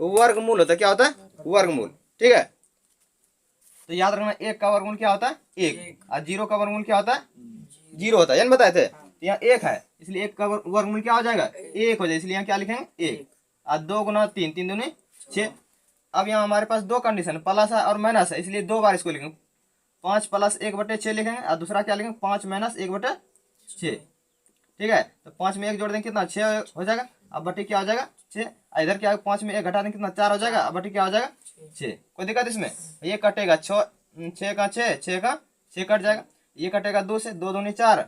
Speaker 1: वर्गमूल होता है, क्या होता है वर्गमूल। ठीक है, तो याद रखना 1 का वर्गमूल क्या होता है 1, और 0 का वर्गमूल क्या होता है 0 होता है, यानी बताए थे। तो यहाँ 1 है इसलिए 1 का वर्गमूल क्या हो जाएगा 1 हो जाएगा, इसलिए यहाँ क्या लिखेंगे 1, और 2 गुना 3, 3 दूनी 6। अब यहाँ हमारे पास दो कंडीशन प्लस है और माइनस है, इसलिए 2 बार इसको लिखेंगे, 5 प्लस 1 बटे 6 लिखेंगे, और दूसरा क्या लिखेंगे 5 माइनस 1 बटे 6। ठीक है, तो 5 में 1 जोड़ देंगे कितना 6 हो जाएगा, अब बटे क्या हो जाएगा 6, इधर क्या 5 में 1 घटा देंगे कितना 4 हो जाएगा, अब बटे क्या हो जाएगा 6। कोई दिक्कत इसमें? ये कटेगा 6 का 6 कट जाएगा, ये कटेगा 2 से, 2 दूनी 4,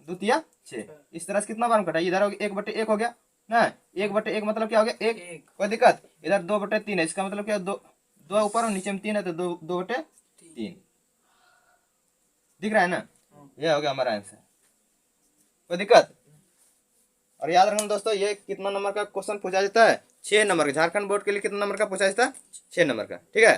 Speaker 1: 2 तिया 6, इस तरह से कितना बार कटा, इधर हो गया 1 बटे 1 हो गया ना, 1 बटे 1 मतलब क्या हो गया 1। कोई दिक्कत? इधर 2 बटे 3 है, इसका मतलब क्या 2 ऊपर और नीचे में 3 है, तो 2 बटे 3 दिख रहा है ना, ये हो गया हमारा आंसर। कोई दिक्कत? और याद रखना दोस्तों ये कितना नंबर का क्वेश्चन पूछा जाता है, 6 नंबर का, झारखंड बोर्ड के लिए कितना नंबर का पूछा जाता है 6 नंबर का। ठीक है,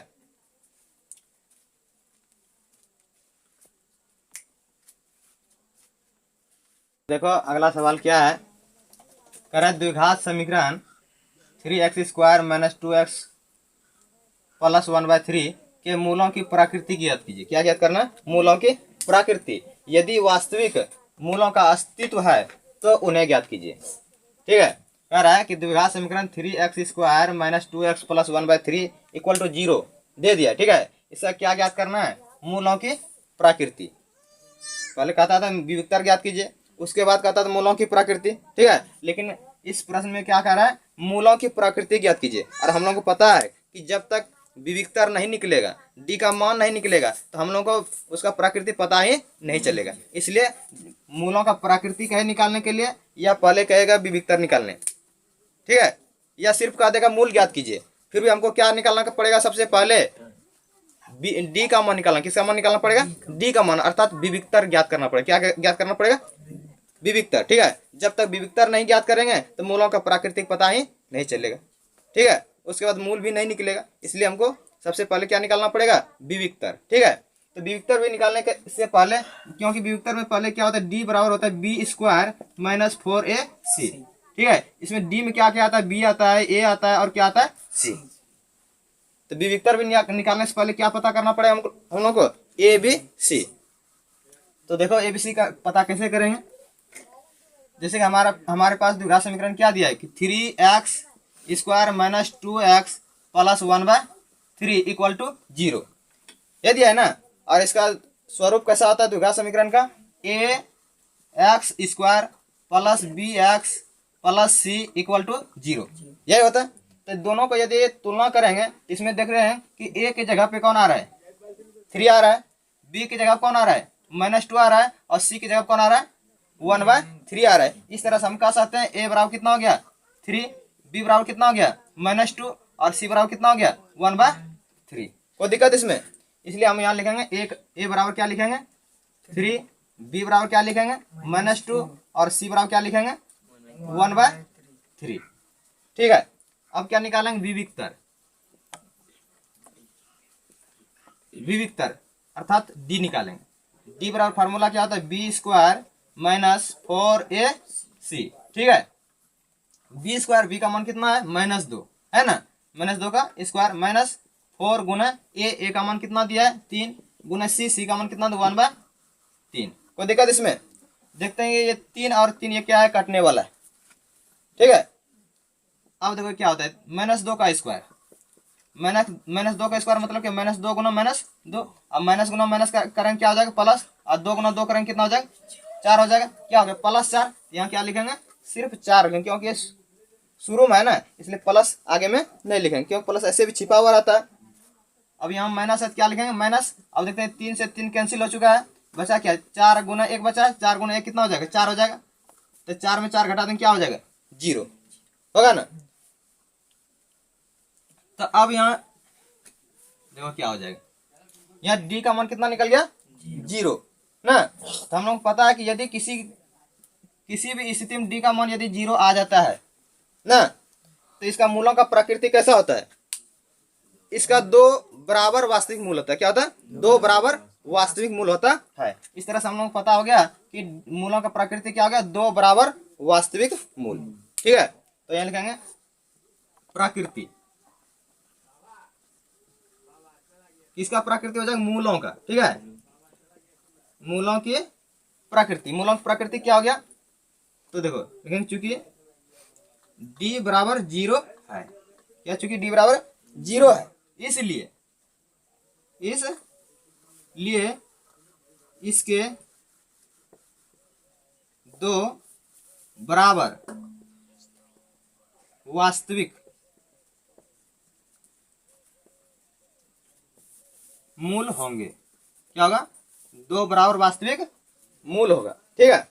Speaker 1: देखो अगला सवाल क्या है, करें द्विघात समीकरण 3x² - 2x + 1/3 के मूलों की प्रकृति ज्ञात कीजिए। क्या ज्ञात करना? मूलों की प्रकृति। यदि वास्तविक मूलों का अस्तित्व है तो उन्हें ज्ञात कीजिए। ठीक है, कह रहा है कि द्विघात समीकरण 3x² - 2x + 1/3 = 0 दे दिया। ठीक है, इसका क्या ज्ञात करना है? मूलों की प्रकृति। पहले कहता था विविक्तर ज्ञात कीजिए, उसके बाद कहता था मूलों की प्रकृति। ठीक है, लेकिन इस प्रश्न में क्या कह रहा है? मूलों की प्रकृति ज्ञात कीजिए। और हम लोगों को पता है कि जब तक विविक्तर नहीं निकलेगा, डी का मान नहीं निकलेगा, तो हम लोगों को उसका प्रकृति पता ही नहीं चलेगा। इसलिए मूलों का प्रकृति कहे निकालने के लिए, या पहले कहेगा विविक्तर निकालने, ठीक है, या सिर्फ कह देगा मूल ज्ञात कीजिए। फिर भी हमको क्या निकालना पड़ेगा? सबसे पहले डी का मान निकालना। किसका मान निकालना पड़ेगा? डी का मान, अर्थात विविक्तर ज्ञात करना पड़ेगा। क्या ज्ञात करना पड़ेगा? विविक्तर। ठीक है, जब तक विविक्तर नहीं ज्ञात करेंगे तो मूलों का प्राकृतिक पता ही नहीं चलेगा। ठीक है, उसके बाद मूल भी नहीं निकलेगा। इसलिए हमको सबसे पहले क्या निकालना पड़ेगा? विविक्तर। ठीक है, तो विविक्तर भी निकालने के से पहले, क्योंकि विविक्तर में पहले क्या होता है? डी बराबर होता है b² - 4ac। ठीक है, इसमें डी में क्या क्या आता है? बी आता है, ए आता है, और क्या आता है? सी। तो विविक्तर भी निकालने से पहले क्या पता करना पड़ेगा हम लोग को? A B C. तो देखो एबीसी का पता कैसे करेंगे। जैसे कि हमारे पास द्विघात समीकरण क्या दिया है कि 3x² minus 2x plus 1/3 equal to 0, ये दिया है ना। और इसका स्वरूप कैसा होता है द्विघात समीकरण का, ax² plus bx plus c equal to 0, यही होता है। तो दोनों को यदि तुलना करेंगे तो इसमें देख रहे हैं कि a की जगह पे कौन आ रहा है, 3 आ रहा है, b की जगह कौन आ रहा है, -2 आ रहा है, और c की जगह कौन आ रहा है, 1/3 आ रहा है। इस तरह से हम कह सकते हैं a बराबर कितना हो गया 3, b बराबर कितना हो गया -2, और c बराबर कितना हो गया 1/3। कोई दिक्कत इसमें? इसलिए हम यहाँ लिखेंगे एक a बराबर क्या लिखेंगे 3, b बराबर क्या लिखेंगे -2, और c बराबर क्या लिखेंगे 1/3। ठीक है, अब क्या निकालेंगे विविक्तर अर्थात d निकालेंगे। d बराबर फार्मूला क्या होता है b² माइनस 4ac। ठीक है, b² b का मान कितना है -2 है ना, -2 का स्क्वायर माइनस 4 गुना a का मान कितना दिया है 3 गुना c का मान कितना 1/3। कोई दिक्कत इसमें? देखते हैं ये 3 और 3 ये क्या है, कटने वाला है। ठीक है, अब देखो क्या होता है -2 का स्क्वायर, -2 का स्क्वायर मतलब क्या, -2 गुना -2, अब माइनस गुना माइनस करेंगे क्या हो जाएगा प्लस, और 2 गुना 2 करेंगे कितना हो जाएगा 4 हो जाएगा, क्या हो गया +4। यहाँ क्या लिखेंगे सिर्फ 4 लिखेंगे, क्योंकि ये शुरू में है ना इसलिए प्लस आगे में नहीं लिखेंगे, क्योंकि प्लस ऐसे भी छिपा हुआ रहता है। अब यहाँ माइनस है क्या लिखेंगे माइनस। अब देखते हैं 3 से 3 कैंसिल हो चुका है, बचा क्या 4 गुना 1 बचा है, 4 गुना 1 कितना हो जाएगा 4 हो जाएगा, तो 4 में 4 घटा देंगे क्या हो जाएगा 0 होगा ना। तो अब यहाँ देखो क्या हो जाएगा, यहाँ डी का मान कितना निकल गया 0 ना। तो हम लोग पता है कि यदि किसी भी स्थिति में डी का मान यदि 0 आ जाता है ना, तो इसका मूलों का प्रकृति कैसा होता है, इसका 2 बराबर वास्तविक मूल होता है। क्या होता है 2 बराबर वास्तविक मूल होता है। इस तरह से हम लोग पता हो गया कि मूलों का प्रकृति क्या हो गया 2 बराबर वास्तविक मूल। ठीक है, तो यहाँ लिखेंगे प्रकृति, किसका प्रकृति हो जाएगा मूलों का। ठीक है, मूलों की प्रकृति, मूलों की प्रकृति क्या हो गया, तो देखो लेकिन चूंकि d बराबर 0 है, क्या चूंकि d बराबर 0 है इसलिए इसके 2 बराबर वास्तविक मूल होंगे। क्या होगा 2 बराबर वास्तविक मूल होगा। ठीक है,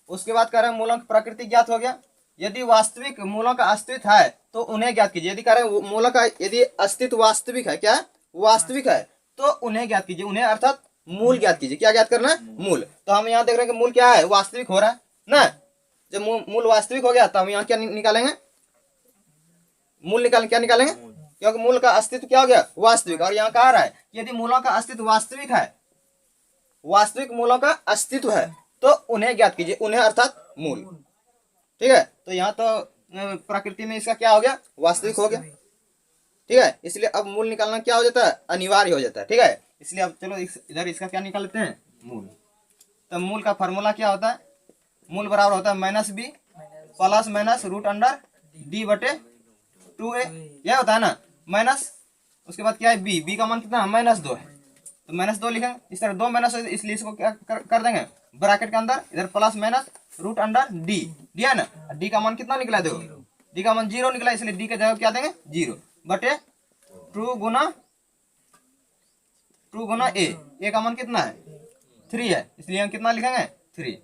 Speaker 1: उसके बाद कह रहे हैं मूलों की प्रकृति ज्ञात हो गया। यदि वास्तविक मूलों का अस्तित्व है तो उन्हें ज्ञात कीजिए। यदि कह रहे हैं मूलों का यदि अस्तित्व वास्तविक है, क्या वास्तविक है, तो उन्हें ज्ञात कीजिए, उन्हें अर्थात मूल ज्ञात कीजिए। क्या ज्ञात करना है मूल। तो हम यहाँ देख रहे हैं कि मूल क्या है वास्तविक हो रहा है ना। जब मूल वास्तविक हो गया तो हम यहाँ क्या निकालेंगे मूल क्या निकालेंगे, क्योंकि मूल का अस्तित्व क्या हो गया वास्तविक। और यहाँ कह रहा है यदि मूलों का अस्तित्व वास्तविक है, वास्तविक मूलों का अस्तित्व है तो उन्हें ज्ञात कीजिए, उन्हें अर्थात मूल। ठीक है, तो यहाँ तो प्रकृति में इसका क्या हो गया वास्तविक हो गया। ठीक है, इसलिए अब मूल निकालना क्या हो जाता है अनिवार्य हो जाता है। ठीक है, इसलिए अब चलो इधर इसका क्या निकाल लेते हैं मूल। तो मूल का फॉर्मूला क्या होता है, मूल बराबर होता है -b प्लस माइनस √d/2a, यह होता है ना माइनस। उसके बाद क्या है b का मान कितना है -2 है, तो -2 लिखेंगे। इस तरह 2 माइनस इसलिए इसको क्या कर देंगे ब्रैकेट के अंदर, इधर प्लस माइनस √d दिया ना। d का मान कितना निकला देखो, d का मान 0 निकला, इसलिए d का जगह क्या देंगे 0/2 गुना a का मान कितना है 3 है, इसलिए हम कितना लिखेंगे 3।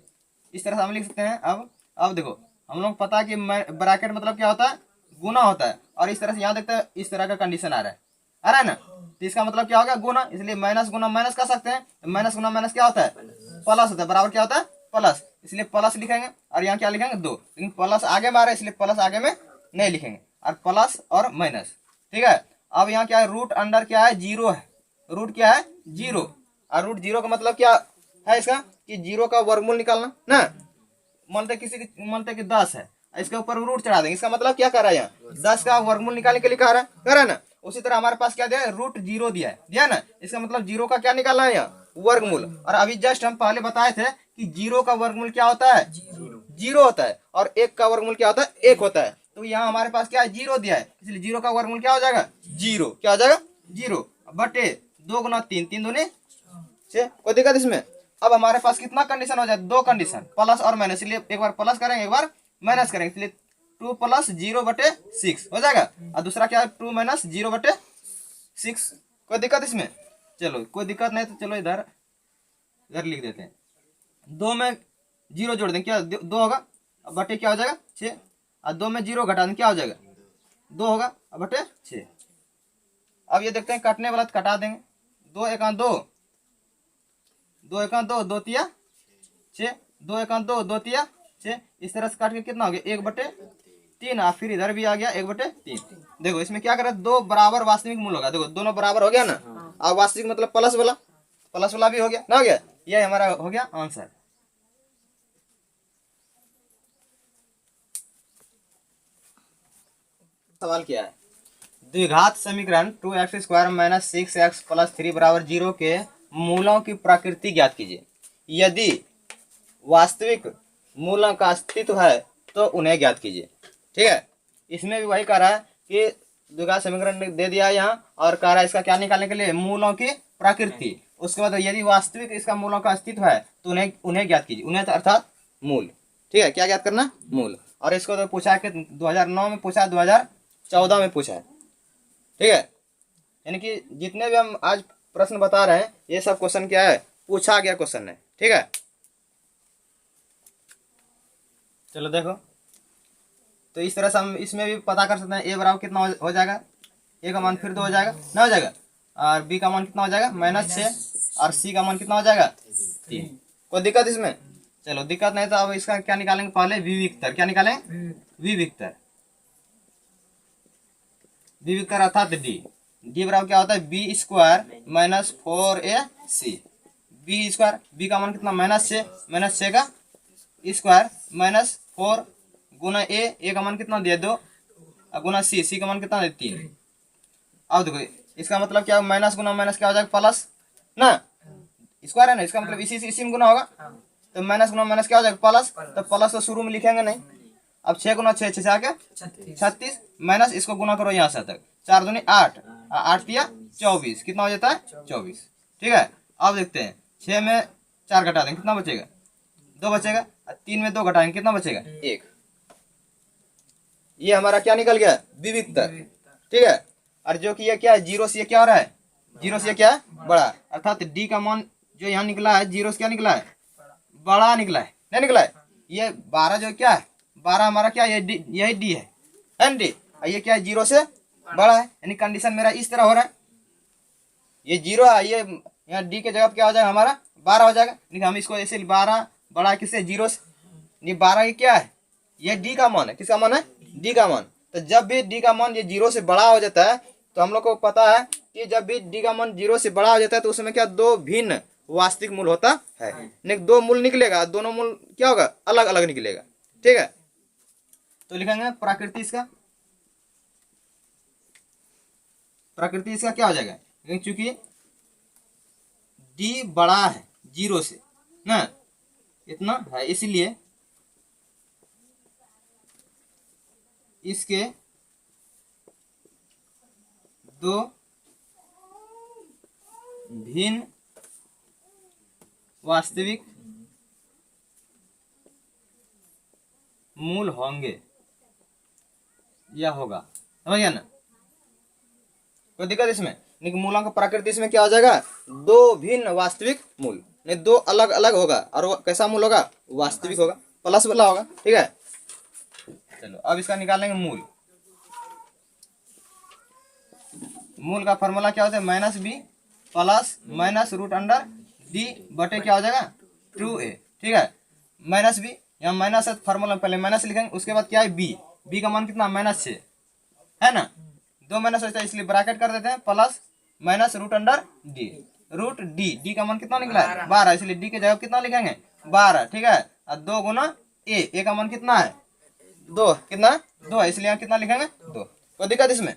Speaker 1: इस तरह से हम लिख सकते हैं। अब देखो हम लोग पता है कि ब्रैकेट मतलब क्या होता है गुना होता है, और इस तरह से यहाँ देखते हैं इस तरह का कंडीशन आ रहा है ना, तो इसका मतलब क्या होगा गुना, इसलिए माइनस गुना माइनस कर सकते हैं। माइनस गुना माइनस क्या होता है प्लस होता है, बराबर क्या होता है प्लस, इसलिए प्लस लिखेंगे। और यहाँ क्या लिखेंगे 2, लेकिन प्लस आगे में आ रहा है इसलिए प्लस आगे में नहीं लिखेंगे, और प्लस और माइनस। ठीक है, अब यहाँ क्या है रूट अंडर क्या है 0 है, रूट क्या है 0, और √0 का मतलब क्या है इसका कि 0 का वर्गमूल निकालना ना। मानते कि 10 है, इसके ऊपर रूट चढ़ा देंगे, इसका मतलब क्या कर रहा है यहाँ 10 का वर्गमूल निकालने के लिए कह रहा है ना। उसी तरह हमारे पास क्या दिया है √0 दिया है ना, इसका मतलब 0 का क्या निकालना है यहाँ वर्गमूल। और अभी जस्ट हम पहले बताए थे कि 0 का वर्गमूल क्या होता है, 0 होता है, और 1 का वर्गमूल क्या होता है, 1 होता है। तो यहाँ हमारे पास क्या है, 0 दिया है, इसलिए 0 का वर्गमूल क्या हो जाएगा, 0। क्या हो जाएगा, 0 बटे 2 गुना 3, 3 दूनी 6। कोई दिक्कत इसमें। अब हमारे पास कितना कंडीशन हो जाए, 2 कंडीशन, प्लस और माइनस, इसलिए एक बार प्लस करेंगे एक बार माइनस करेंगे, इसलिए 2 प्लस 0 बटे 6 हो जाएगा। और दूसरा क्या है, 2 माइनस 0 बटे 6। कोई दिक्कत इसमें, चलो कोई दिक्कत नहीं, तो चलो इधर लिख देते हैं। 2 में 0 जोड़ देंगे, क्या 2 होगा, अब बटे क्या हो जाएगा 6, और 2 में 0 घटा देंगे क्या हो जाएगा 2 होगा, अब बटे 6। अब ये देखते हैं कटने वाला, तो कटा देंगे, 2 1 2, 2 1 2, 2 तिया 6, 2 1 2, 2 तिया 6। इस तरह से काट के कितना हो गया, 1/3। और फिर इधर भी आ गया 1/3। देखो इसमें क्या करें, 2 बराबर वास्तविक मूल होगा, देखो दोनों बराबर हो गया ना। अब वास्तविक मतलब प्लस वाला भी हो गया ना, हो गया, ये हमारा हो गया आंसर। सवाल क्या है, द्विघात समीकरण 2x² माइनस 6x प्लस 3 बराबर 0 के मूलों की प्रकृति ज्ञात कीजिए। यदि वास्तविक मूलों का अस्तित्व है तो उन्हें ज्ञात कीजिए। ठीक है, इसमें भी वही कह रहा है कि द्विघात समीकरण दे दिया है यहाँ, और कह रहा है इसका क्या निकालने के लिए, मूलों की प्रकृति। उसके बाद यदि वास्तविक इसका मूलों का अस्तित्व है तो उन्हें ज्ञात कीजिए, उन्हें अर्थात मूल। ठीक है, क्या ज्ञात करना, मूल। और इसको तो पूछा है कि 2009 में पूछा है, 2014 में पूछा है। ठीक है, यानी कि जितने भी हम आज प्रश्न बता रहे हैं ये सब क्वेश्चन क्या है, पूछा गया क्वेश्चन है। ठीक है, चलो देखो, तो इस तरह से हम इसमें भी पता कर सकते हैं, ए बराबर कितना हो जाएगा, ए का मान फिर 2 हो जाएगा ना, हो जाएगा, और बी का मान कितना हो जाएगा -6, और सी का मान कितना हो जाएगा 3। कोई दिक्कत इसमें, चलो दिक्कत नहीं तो अब इसका क्या निकालेंगे, पहले विविक्तर। क्या निकालेंगे, विविक्तर अर्थात डी बराबर क्या होता है, b² माइनस 4ac। बी का मान कितना, -6 का स्क्वायर माइनस 4 गुना ए का मान कितना दिया 2, गुना सी का मान कितना दिया 3। अब देखो इसका मतलब क्या, माइनस गुना माइनस क्या हो जाएगा, प्लस ना, स्क्वायर है ना, इसका मतलब इसी में गुना होगा, तो माइनस गुना माइनस क्या हो जाएगा, प्लस। तो प्लस तो शुरू में लिखेंगे नहीं। अब 6 गुना 6, 6 आके 36, माइनस इसको गुना करो यहाँ से तक, 4 दूनी 8, 8 तिया 24, कितना हो जाता है 24। ठीक है, अब देखते हैं, 6 में 4 घटा देंगे कितना बचेगा, 2 बचेगा, 3 में 2 घटाएंगे कितना बचेगा 1। ये हमारा क्या निकल गया, विविक्तर। ठीक है, और जो कि ये क्या है, 0 से ये क्या हो रहा है, 0 से ये क्या है, बड़ा, अर्थात डी का मान जो यहाँ निकला है 0 से क्या निकला है, बड़ा निकला है, नहीं निकला है। ये 12 जो क्या है, 12 हमारा क्या है, यही डी है डी, ये क्या है 0 से बड़ा है, यानी कंडीशन मेरा इस तरह हो रहा है, ये 0 है, ये यहाँ डी के जगह क्या हो जाएगा हमारा 12 हो जाएगा। लेकिन हम इसको ऐसे 12 बड़ा किससे, 0 से, नहीं 12 ये क्या है, ये डी का मान है, किसका मान है, डी का मान। तो जब भी डी का मान ये 0 से बड़ा हो जाता है, तो हम लोग को पता है कि जब भी डी का मान 0 से बड़ा हो जाता है तो उसमें क्या, 2 भिन्न वास्तविक मूल होता है, नहीं 2 मूल निकलेगा, दोनों मूल क्या होगा, अलग अलग निकलेगा। ठीक है, तो लिखेंगे प्रकृति इसका क्या हो जाएगा, क्योंकि डी बड़ा है 0 से ना, इतना है, इसीलिए इसके 2 भिन्न वास्तविक मूल होंगे या होगा, समझ गया ना, कोई दिक्कत इसमें नहीं। मूलों का प्रकृति इसमें क्या हो जाएगा, 2 भिन्न वास्तविक मूल, नहीं 2 अलग अलग होगा, और वो कैसा मूल होगा, वास्तविक होगा, प्लस वाला होगा। ठीक है, चलो अब इसका निकालेंगे मूल। मूल का फॉर्मूला क्या होता है, -b plus minus root under D बटे क्या हो जाएगा 2a। ठीक है, -b यहाँ माइनस है, फॉर्मूला पहले माइनस लिखेंगे, उसके बाद क्या है b का मान कितना -6 है ना, 2 माइनस होता है इसलिए ब्रैकेट कर देते हैं, plus minus root under D का मान कितना निकला है 12, इसलिए डी के जगह कितना लिखेंगे 12। ठीक है, और 2 गुना ए का मान कितना है 2, कितना 2 है, इसलिए यहाँ कितना लिखेंगे 2। कोई दिक्कत इसमें।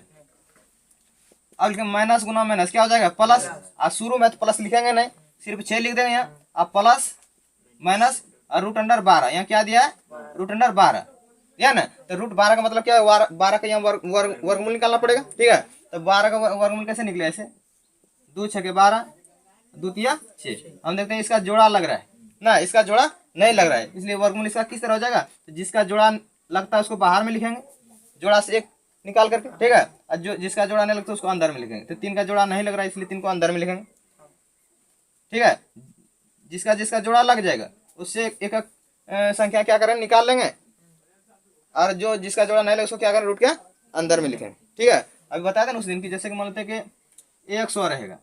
Speaker 1: अब माइनस गुना माइनस क्या हो जाएगा प्लस, और शुरू में तो प्लस लिखेंगे नहीं, सिर्फ 6 लिख देंगे यहाँ। अब प्लस माइनस और रूट अंडर 12, यहाँ क्या दिया है रूट अंडर 12 दिया ना। तो रूट 12 का मतलब क्या है, 12 का यहाँ वर्गमूल निकालना पड़ेगा। ठीक है, तो 12 का वर्गमूल कैसे निकले, ऐसे 2 6 के 12, 2 तिया 6। हम देखते हैं इसका जोड़ा लग रहा है ना, इसका जोड़ा नहीं लग रहा है, इसलिए वर्गमूल इसका किस तरह हो जाएगा, तो जिसका जोड़ा लगता है उसको बाहर में लिखेंगे, जोड़ा से एक निकाल करके। ठीक है, और जो जिसका जोड़ा नहीं लगता उसको अंदर में लिखेंगे। तो 3 का जोड़ा नहीं लग रहा है इसलिए 3 को अंदर में लिखेंगे। ठीक है, जिसका जिसका जोड़ा लग जाएगा उससे एक एक संख्या क्या करें निकाल लेंगे, और जो जिसका जोड़ा नहीं लगे उसको क्या करें रूट के अंदर में लिखेंगे। ठीक है, अभी बताया था ना उस दिन की, जैसे कि मान लेते हैं कि 100 रहेगा,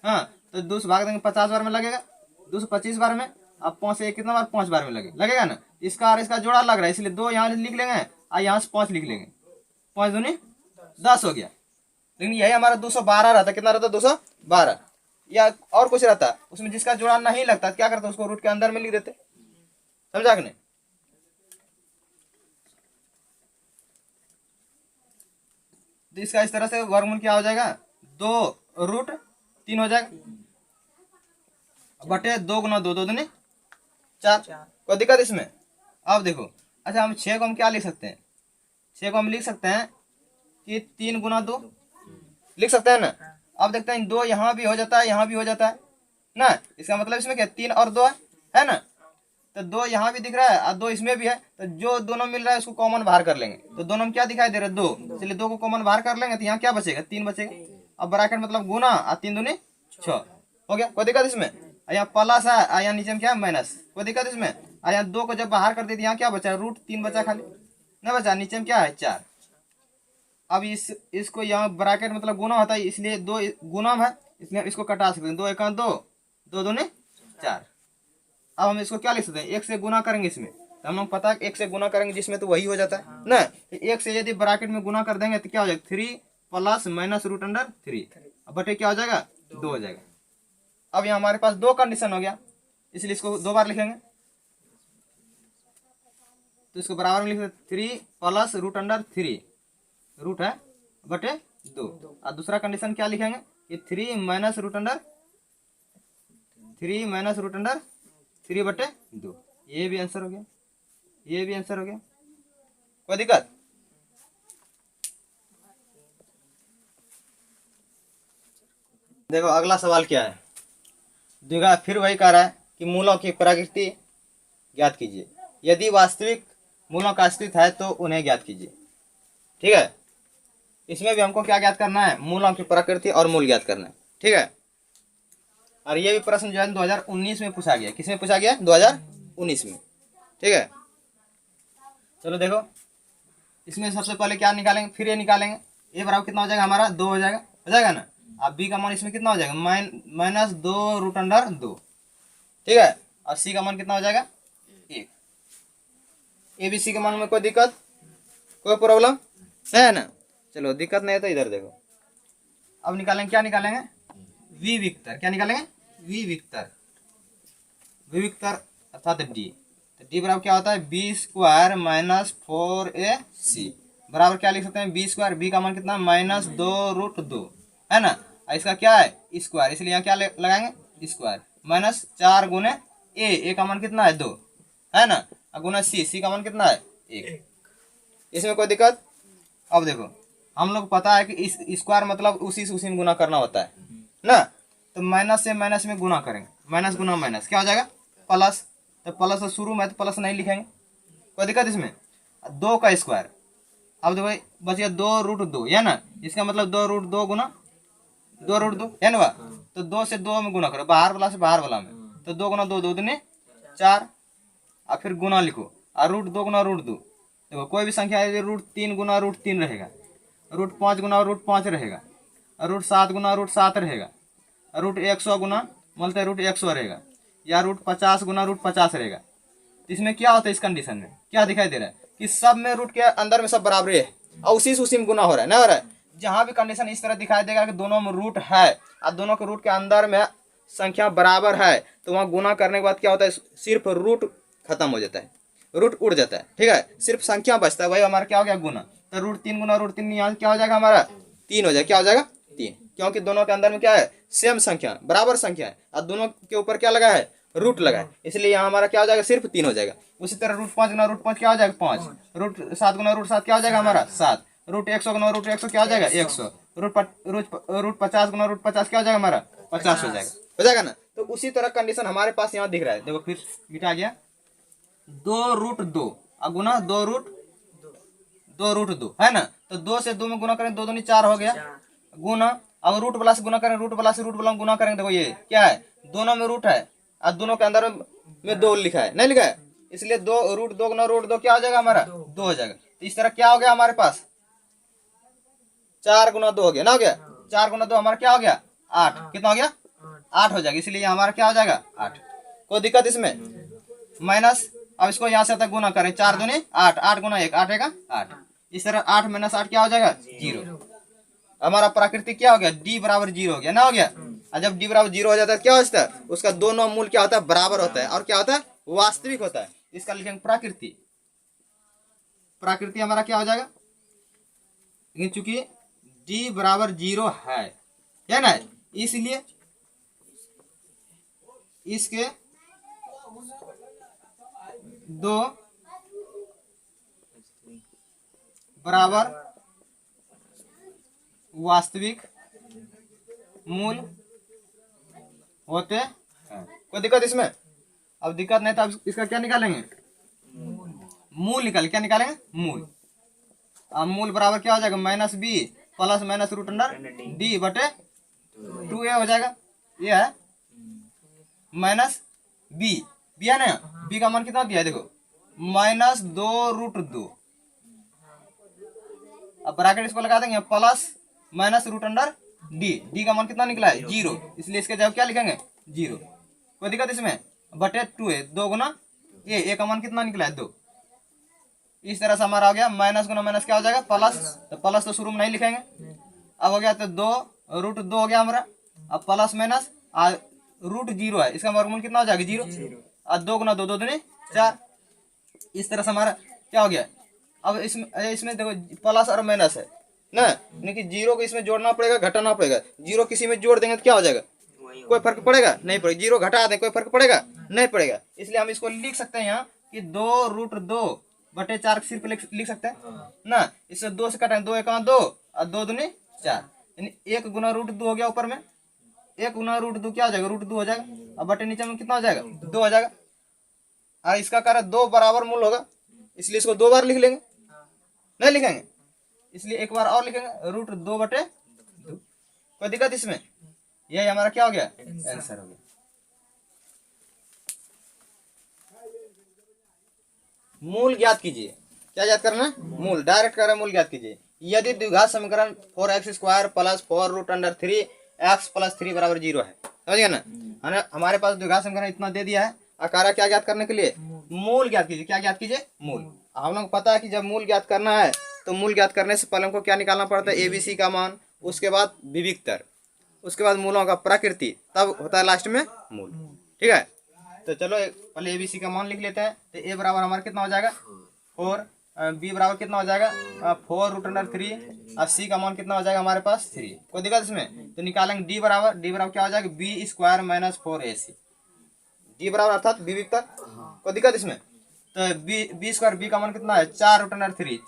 Speaker 1: हाँ तो 2 से भाग देंगे 50 बार में लगेगा, 225 बार में। अब 5 से कितना बार 5 बार में लगेगा ना। इसका और इसका जोड़ा लग रहा है इसलिए 2 यहाँ लिख लेंगे और यहाँ से 5 लिख लेंगे, 5 दूनी 10 हो गया। लेकिन यही हमारा 212 रहता, कितना रहता 212, या और कुछ रहता उसमें जिसका जोड़ा नहीं लगता क्या करते उसको रूट के अंदर में लिख देते। समझा कि नहीं। तो इसका इस तरह से वर्गमूल क्या हो जाएगा, 2 रूट 3 हो जाएगा, बटे 2 गुना 2, 2 दूनी 4। कोई दिक्कत इसमें। अब देखो, अच्छा हम 6 को हम क्या लिख सकते हैं, 6 को हम लिख सकते हैं कि 3 गुना 2 लिख सकते हैं ना। अब देखते हैं 2 यहाँ भी हो जाता है, यहाँ भी हो जाता है ना। इसका मतलब इसमें क्या 3 और 2 है ना। तो 2 यहाँ भी दिख रहा है और 2 इसमें भी है, तो जो दोनों मिल रहा है उसको कॉमन बाहर कर लेंगे। तो दोनों में क्या दिखाई दे रहा है 2, इसलिए 2 को कॉमन बाहर कर लेंगे तो यहाँ क्या बचेगा 3 बचेगा। अब ब्रैकेट मतलब गुना और 3 दूनी 6 हो गया। कोई दिक्कत इसमें। यहाँ प्लस है, यहाँ नीचे में क्या माइनस, कोई दिक्कत इसमें। यहाँ 2 को जब बाहर कर दिए यहाँ क्या बचा रूट 3 बचा, खाली नहीं बचा, नीचे में क्या है 4। अब इसको यहाँ ब्रैकेट मतलब गुना होता है इसलिए 2 गुना है, इसलिए इसको कटा सकते हैं, 2 1 2, 2 दूनी 4। अब हम इसको क्या लिख सकते हैं, 1 से गुना करेंगे इसमें, तो हम लोग पता है 1 से गुना करेंगे जिसमें तो वही हो जाता है ना। 1 से यदि ब्रैकेट में गुना कर देंगे तो क्या हो जाएगा 3 प्लस माइनस रूट अंडर 3, अब बटे क्या हो जाएगा 2 हो जाएगा। अब यहाँ हमारे पास 2 कंडीशन हो गया, इसलिए इसको 2 बार लिखेंगे, तो इसको बराबर में लिख सकते 3 प्लस रूट अंडर 3 रूट है बटे 2। और दूसरा कंडीशन क्या लिखेंगे कि 3 माइनस रूट अंडर 3 बटे 2। ये भी आंसर हो गया, ये भी आंसर हो गया। कोई दिक्कत। देखो अगला सवाल क्या है, द्विघात फिर वही कह रहा है कि मूलों की प्रकृति ज्ञात कीजिए, यदि वास्तविक मूलों का अस्तित्व है तो उन्हें ज्ञात कीजिए। ठीक है, इसमें भी हमको क्या ज्ञात करना है, मूलों की प्रकृति और मूल ज्ञात करना है। ठीक है, और ये भी प्रश्न जो है 2019 में पूछा गया। किसमें पूछा गया 2019 में। ठीक है, चलो देखो इसमें सबसे पहले क्या निकालेंगे, फिर ये निकालेंगे, ए बराबर कितना हो जाएगा हमारा 2 हो जाएगा ना। अब बी का मान इसमें कितना हो जाएगा माइनस 2 रूट अंडर 2। ठीक है, और सी का मान कितना हो जाएगा 1। ए बी सी के मान में कोई दिक्कत, कोई प्रॉब्लम है ना। चलो दिक्कत नहीं है तो इधर देखो, अब निकालेंगे क्या निकालेंगे वी विक्टर, क्या निकालेंगे वी विक्टर अर्थात डी। तो डी बराबर क्या होता है बी स्क्वायर माइनस 4ac बराबर क्या लिख सकते हैं बी स्क्वायर, बी का मान कितना माइनस 2 रूट 2 है ना। इसका क्या है स्क्वायर, इसलिए यहाँ क्या लगाएंगे स्क्वायर माइनस 4 गुने ए का मान कितना है 2 है ना, गुना सी का मान कितना है 1। इसमें कोई दिक्कत। अब देखो हम लोग पता है कि इस स्क्वायर मतलब उसी से उसी में गुना करना होता है ना। तो माइनस से माइनस में गुना करेंगे, माइनस गुना माइनस क्या हो जाएगा प्लस। तो प्लस से शुरू में तो प्लस नहीं लिखेंगे, कोई दिक्कत इसमें। 2 का स्क्वायर, अब देखो बच गया 2 रूट 2 है ना, इसका मतलब 2 रूट 2 गुना 2 रूट 2 है ना। तो 2 से 2 में गुना करो, बाहर वाला से बाहर वाला में, तो 2 गुना 2 2 दूनी 4, और फिर गुना लिखो और रूट 2 गुना रूट 2। देखो कोई भी संख्या है रूट 3 गुना रूट 3 रहेगा, रूट 5 गुना रूट 5 रहेगा, रूट 7 गुना रूट 7 रहेगा, रूट 100 गुना बोलते रूट 100 रहेगा, या रूट 50 गुना रूट 50 रहेगा। तो इसमें क्या होता है इस कंडीशन में क्या दिखाई दे रहा है कि सब में रूट के अंदर में सब बराबर है और उसी में गुना हो रहा है ना हो रहा है। जहां भी कंडीशन इस तरह दिखाई देगा कि दोनों में रूट है और दोनों के रूट के अंदर में संख्या बराबर है, तो वहां गुना करने के बाद क्या होता है सिर्फ रूट खत्म हो जाता है, रूट उड़ जाता है। ठीक है, सिर्फ संख्या बचता है, वही हमारा क्या हो गया गुना। तो रूट 3 गुना रूट 3 यहाँ क्या हो जाएगा हमारा 3 हो जाएगा, क्या हो जाएगा 3। क्योंकि दोनों के अंदर में क्या है, सेम संख्या, बराबर संख्या है, और दोनों के ऊपर क्या लगा है, रूट लगा है, इसलिए यहाँ हमारा क्या हो जाएगा, सिर्फ 3 हो जाएगा। उसी तरह √5 गुना √5 क्या हो जाएगा, 5। √7 गुना √7 क्या हो जाएगा हमारा, 7। √100 गुना √100 क्या हो जाएगा, 100। √50 गुना √50 क्या हो जाएगा हमारा, 50 हो जाएगा ना। तो उसी तरह कंडीशन हमारे पास यहाँ दिख रहा है, देखो फिर मिटा गया, 2√2 गुना 2√2 है ना। तो 2 से 2 में गुना करें, 2 दूनी 4 हो गया, गुना, अब रूट वाला से गुना करें, रूट वाला से गुना करेंगे, देखो ये क्या है, दोनों में रूट है और दोनों के अंदर में 2 लिखा है, नहीं लिखा है, इसलिए 2√2 गुना √2 क्या हो जाएगा हमारा, 2 हो जाएगा। तो इस तरह क्या हो गया हमारे पास, 4 गुना 2 हो गया ना, हो गया 4 गुना 2 हमारा क्या हो गया, 8। कितना हो गया, 8 हो जाएगा, इसलिए हमारा क्या हो जाएगा, 8। कोई दिक्कत इसमें, माइनस, अब इसको यहाँ से तक गुना करें, 4 दूनी 8, 8 गुना 1 8 8। इस तरह 8 - 8 क्या हो जाएगा, 0। हमारा प्राकृतिक क्या हो गया, d बराबर 0 हो गया ना, हो गया। और जब d बराबर 0 हो जाता है क्या होता है, उसका दोनों मूल क्या होता है, बराबर होता है, और क्या होता है, वास्तविक होता है। इसका लिखेंगे प्राकृतिक, प्राकृतिक हमारा क्या हो जाएगा, लेकिन चूंकि d बराबर 0 है ना, इसलिए इसके दो बराबर वास्तविक मूल होते हैं। कोई दिक्कत इसमें, अब दिक्कत नहीं तो अब इसका क्या निकालेंगे, मूल निकाल, क्या निकालेंगे, मूल। अब मूल बराबर क्या हो जाएगा, -b प्लस माइनस √d बटे 2a हो जाएगा, ये है माइनस b है ना, b का मान कितना दिया है, देखो -2√2। अब ब्रैकेट इसको लगा देंगे, प्लस माइनस √d का मान कितना निकला है, 0, इसलिए इसके जवाब क्या लिखेंगे, 0। कोई दिक्कत इसमें, बटे 2a, 2 गुना a का मान कितना निकला है, 2। इस तरह से हमारा हो गया, माइनस गुना माइनस क्या हो जाएगा, प्लस, तो प्लस तो शुरू में नहीं लिखेंगे। अब हो गया तो 2√2 हो गया हमारा, अब प्लस माइनस √0 है, इसका वर्गमूल कितना हो जाएगा, 0। और 2 गुना 2, 2 दूनी 4। इस तरह से हमारा क्या हो गया। अब इसमें देखो प्लस और माइनस है ना, यानी कि 0 को इसमें जोड़ना पड़ेगा, घटाना पड़ेगा। 0 किसी में जोड़ देंगे तो क्या हो जाएगा, कोई फर्क पड़ेगा नहीं पड़ेगा, 0 घटा दें कोई फर्क पड़ेगा नहीं पड़ेगा। इसलिए हम इसको लिख सकते हैं यहाँ कि 2√2 बटे 4 सिर्फ लिख सकते हैं ना। इससे 2 से कटें, 2 × 2 और 2 दूनी 4, यानी 1 गुना √2 हो गया, ऊपर में 1 गुना √2 क्या हो जाएगा, √2 हो जाएगा। अब बटे नीचे में कितना हो जाएगा, 2 हो जाएगा। और इसका कारण 2 बराबर मूल होगा, इसलिए इसको 2 बार लिख लेंगे, नहीं लिखेंगे, इसलिए एक बार और लिखेंगे, √2 बटे 2। कोई दिक्कत इसमें, यही हमारा क्या हो गया, आंसर हो गया। मूल ज्ञात कीजिए, क्या ज्ञात करना है, मूल, डायरेक्ट कर रहे हैं, मूल ज्ञात कीजिए। यदि द्विघात समीकरण 4x² + 4√3x + 3 = 0 है, समझ गए ना। हमारे पास द्विघात समीकरण इतना दे दिया है, आकारा क्या ज्ञात करने के लिए, मूल ज्ञात कीजिए। क्या ज्ञात कीजिए, मूल। हम लोग पता है कि जब मूल ज्ञात करना है तो मूल ज्ञात करने से पहले हमको क्या निकालना पड़ता है, ABC का मान, उसके बाद विविक्तर, उसके बाद मूलों का प्रकृति, तब होता है लास्ट में मूल। ठीक है, तो चलो पहले ABC का मान लिख लेते हैं। तो A बराबर हमारा कितना हो जाएगा, 4, B बराबर कितना हो जाएगा, 4√3, और C का मान कितना हो जाएगा हमारे पास, 3। कोई दिक्कत इसमें, तो निकालेंगे D बराबर क्या हो जाएगा, B² - 4AC, D बराबर अर्थात विविक्तर। कोई दिक्कत इसमें, तो B² B का मान कितना है, 4√3,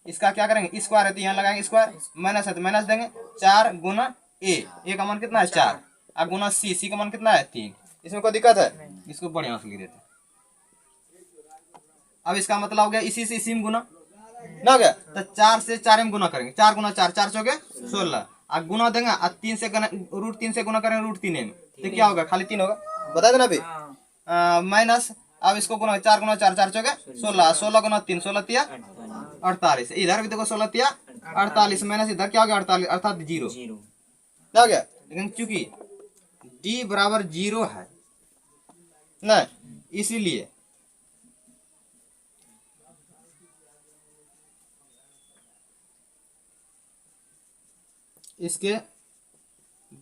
Speaker 1: इसका क्या करेंगे, स्क्वायर है तो यहाँ लगाएंगे स्क्वायर, माइनस है तो माइनस देंगे, 4 गुना A का मान कितना है 4, और गुना C का मान कितना है 3। इसमें कोई दिक्कत है, इसको बढ़िया से लिख देते हैं। अब इसका मतलब हो गया इसी से इसी में गुना ना, हो गया तो 4 से 4 में गुना करेंगे, 4 गुना 4, 4 चौके 16, और गुना देंगे, और 3 से √3 से गुना करेंगे √3 में, तो क्या होगा, खाली 3 होगा, बता देना अभी। माइनस, अब इसको गुना 4 गुना 4, 4 चौके 16, 16 गुना 3, 16 तिया 48, इधर भी देखो 16 तिया 48, माइनस इधर क्या हो गया 48, अर्थात 0 क्या हो गया। लेकिन चूंकि D बराबर 0 है ना, इसीलिए इसके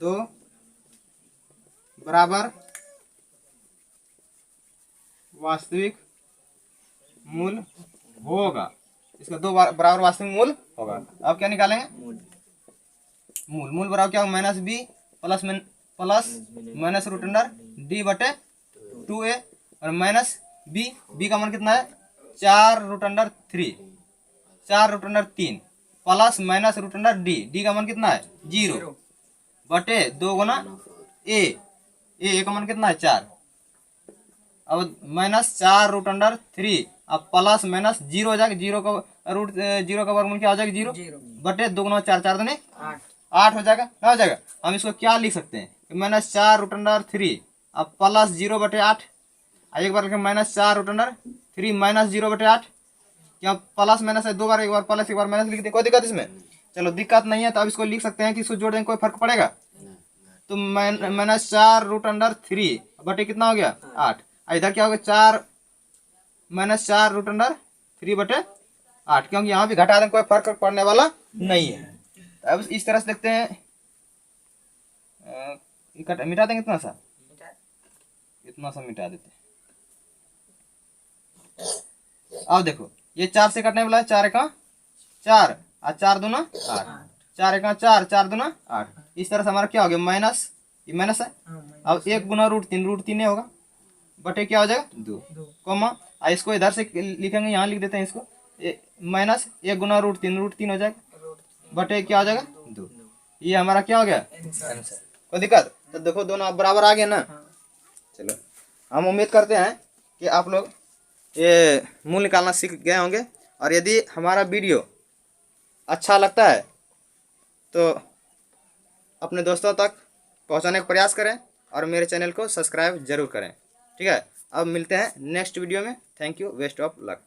Speaker 1: 2 बराबर वास्तविक मूल होगा, इसका 2 बराबर वास्तविक मूल होगा। अब क्या निकालेंगे, मूल बराबर क्या होगा, minus B plus minus root under D बटे 2a और माइनस बी का मान कितना है 4√3 4√3 plus minus root under D का मान कितना है 0 बटे 2 गुना ए का मान कितना है 4। अब माइनस 4√3 अब प्लस माइनस 0 हो जाएगा, 0 का वर्गमूल क्या हो जाएगा 0 बटे 2 गुना 4 4 दूनी 8 हो जाएगा, क्या हो जाएगा। हम इसको क्या लिख सकते हैं माइनस 4√3 अब प्लस 0 बटे 8, एक बार लिखें माइनस 4√3 माइनस 0 बटे 8, क्या प्लस माइनस है 2 बार, एक बार प्लस एक बार माइनस लिख दें, कोई दिक्कत इसमें। चलो दिक्कत नहीं है तो अब इसको लिख सकते हैं कि इसको जोड़ देंगे, कोई फर्क पड़ेगा। तो माइनस 4√3 बटे कितना हो गया 8, इधर क्या हो गया माइनस 4√3 बटे 8, क्योंकि यहाँ भी घटा दें कोई फर्क पड़ने वाला नहीं है। तो अब इस तरह से देखते हैं, मिटा देंगे इतना सा मिटा देते हैं। अब देखो ये 4 से कटने वाला है, 4 का 4 और 4 दूना 8, 4 का 4 4 दूना 8। इस तरह से हमारा क्या हो गया माइनस, ये माइनस है। अब 1 गुना √3 होगा बटे क्या हो जाएगा 2 कोमा, इसको इधर से लिखेंगे, यहाँ लिख देते हैं इसको माइनस 1 गुना √3 हो जाएगा बटे क्या हो जाएगा 2। ये हमारा क्या हो गया आंसर। कोई दिक्कत? तो देखो दोनों बराबर आ गए ना। चलो हम उम्मीद करते हैं कि आप लोग ये मूल निकालना सीख गए होंगे, और यदि हमारा वीडियो अच्छा लगता है तो अपने दोस्तों तक पहुंचाने का प्रयास करें और मेरे चैनल को सब्सक्राइब जरूर करें। ठीक है, अब मिलते हैं नेक्स्ट वीडियो में। Thank you, best of luck.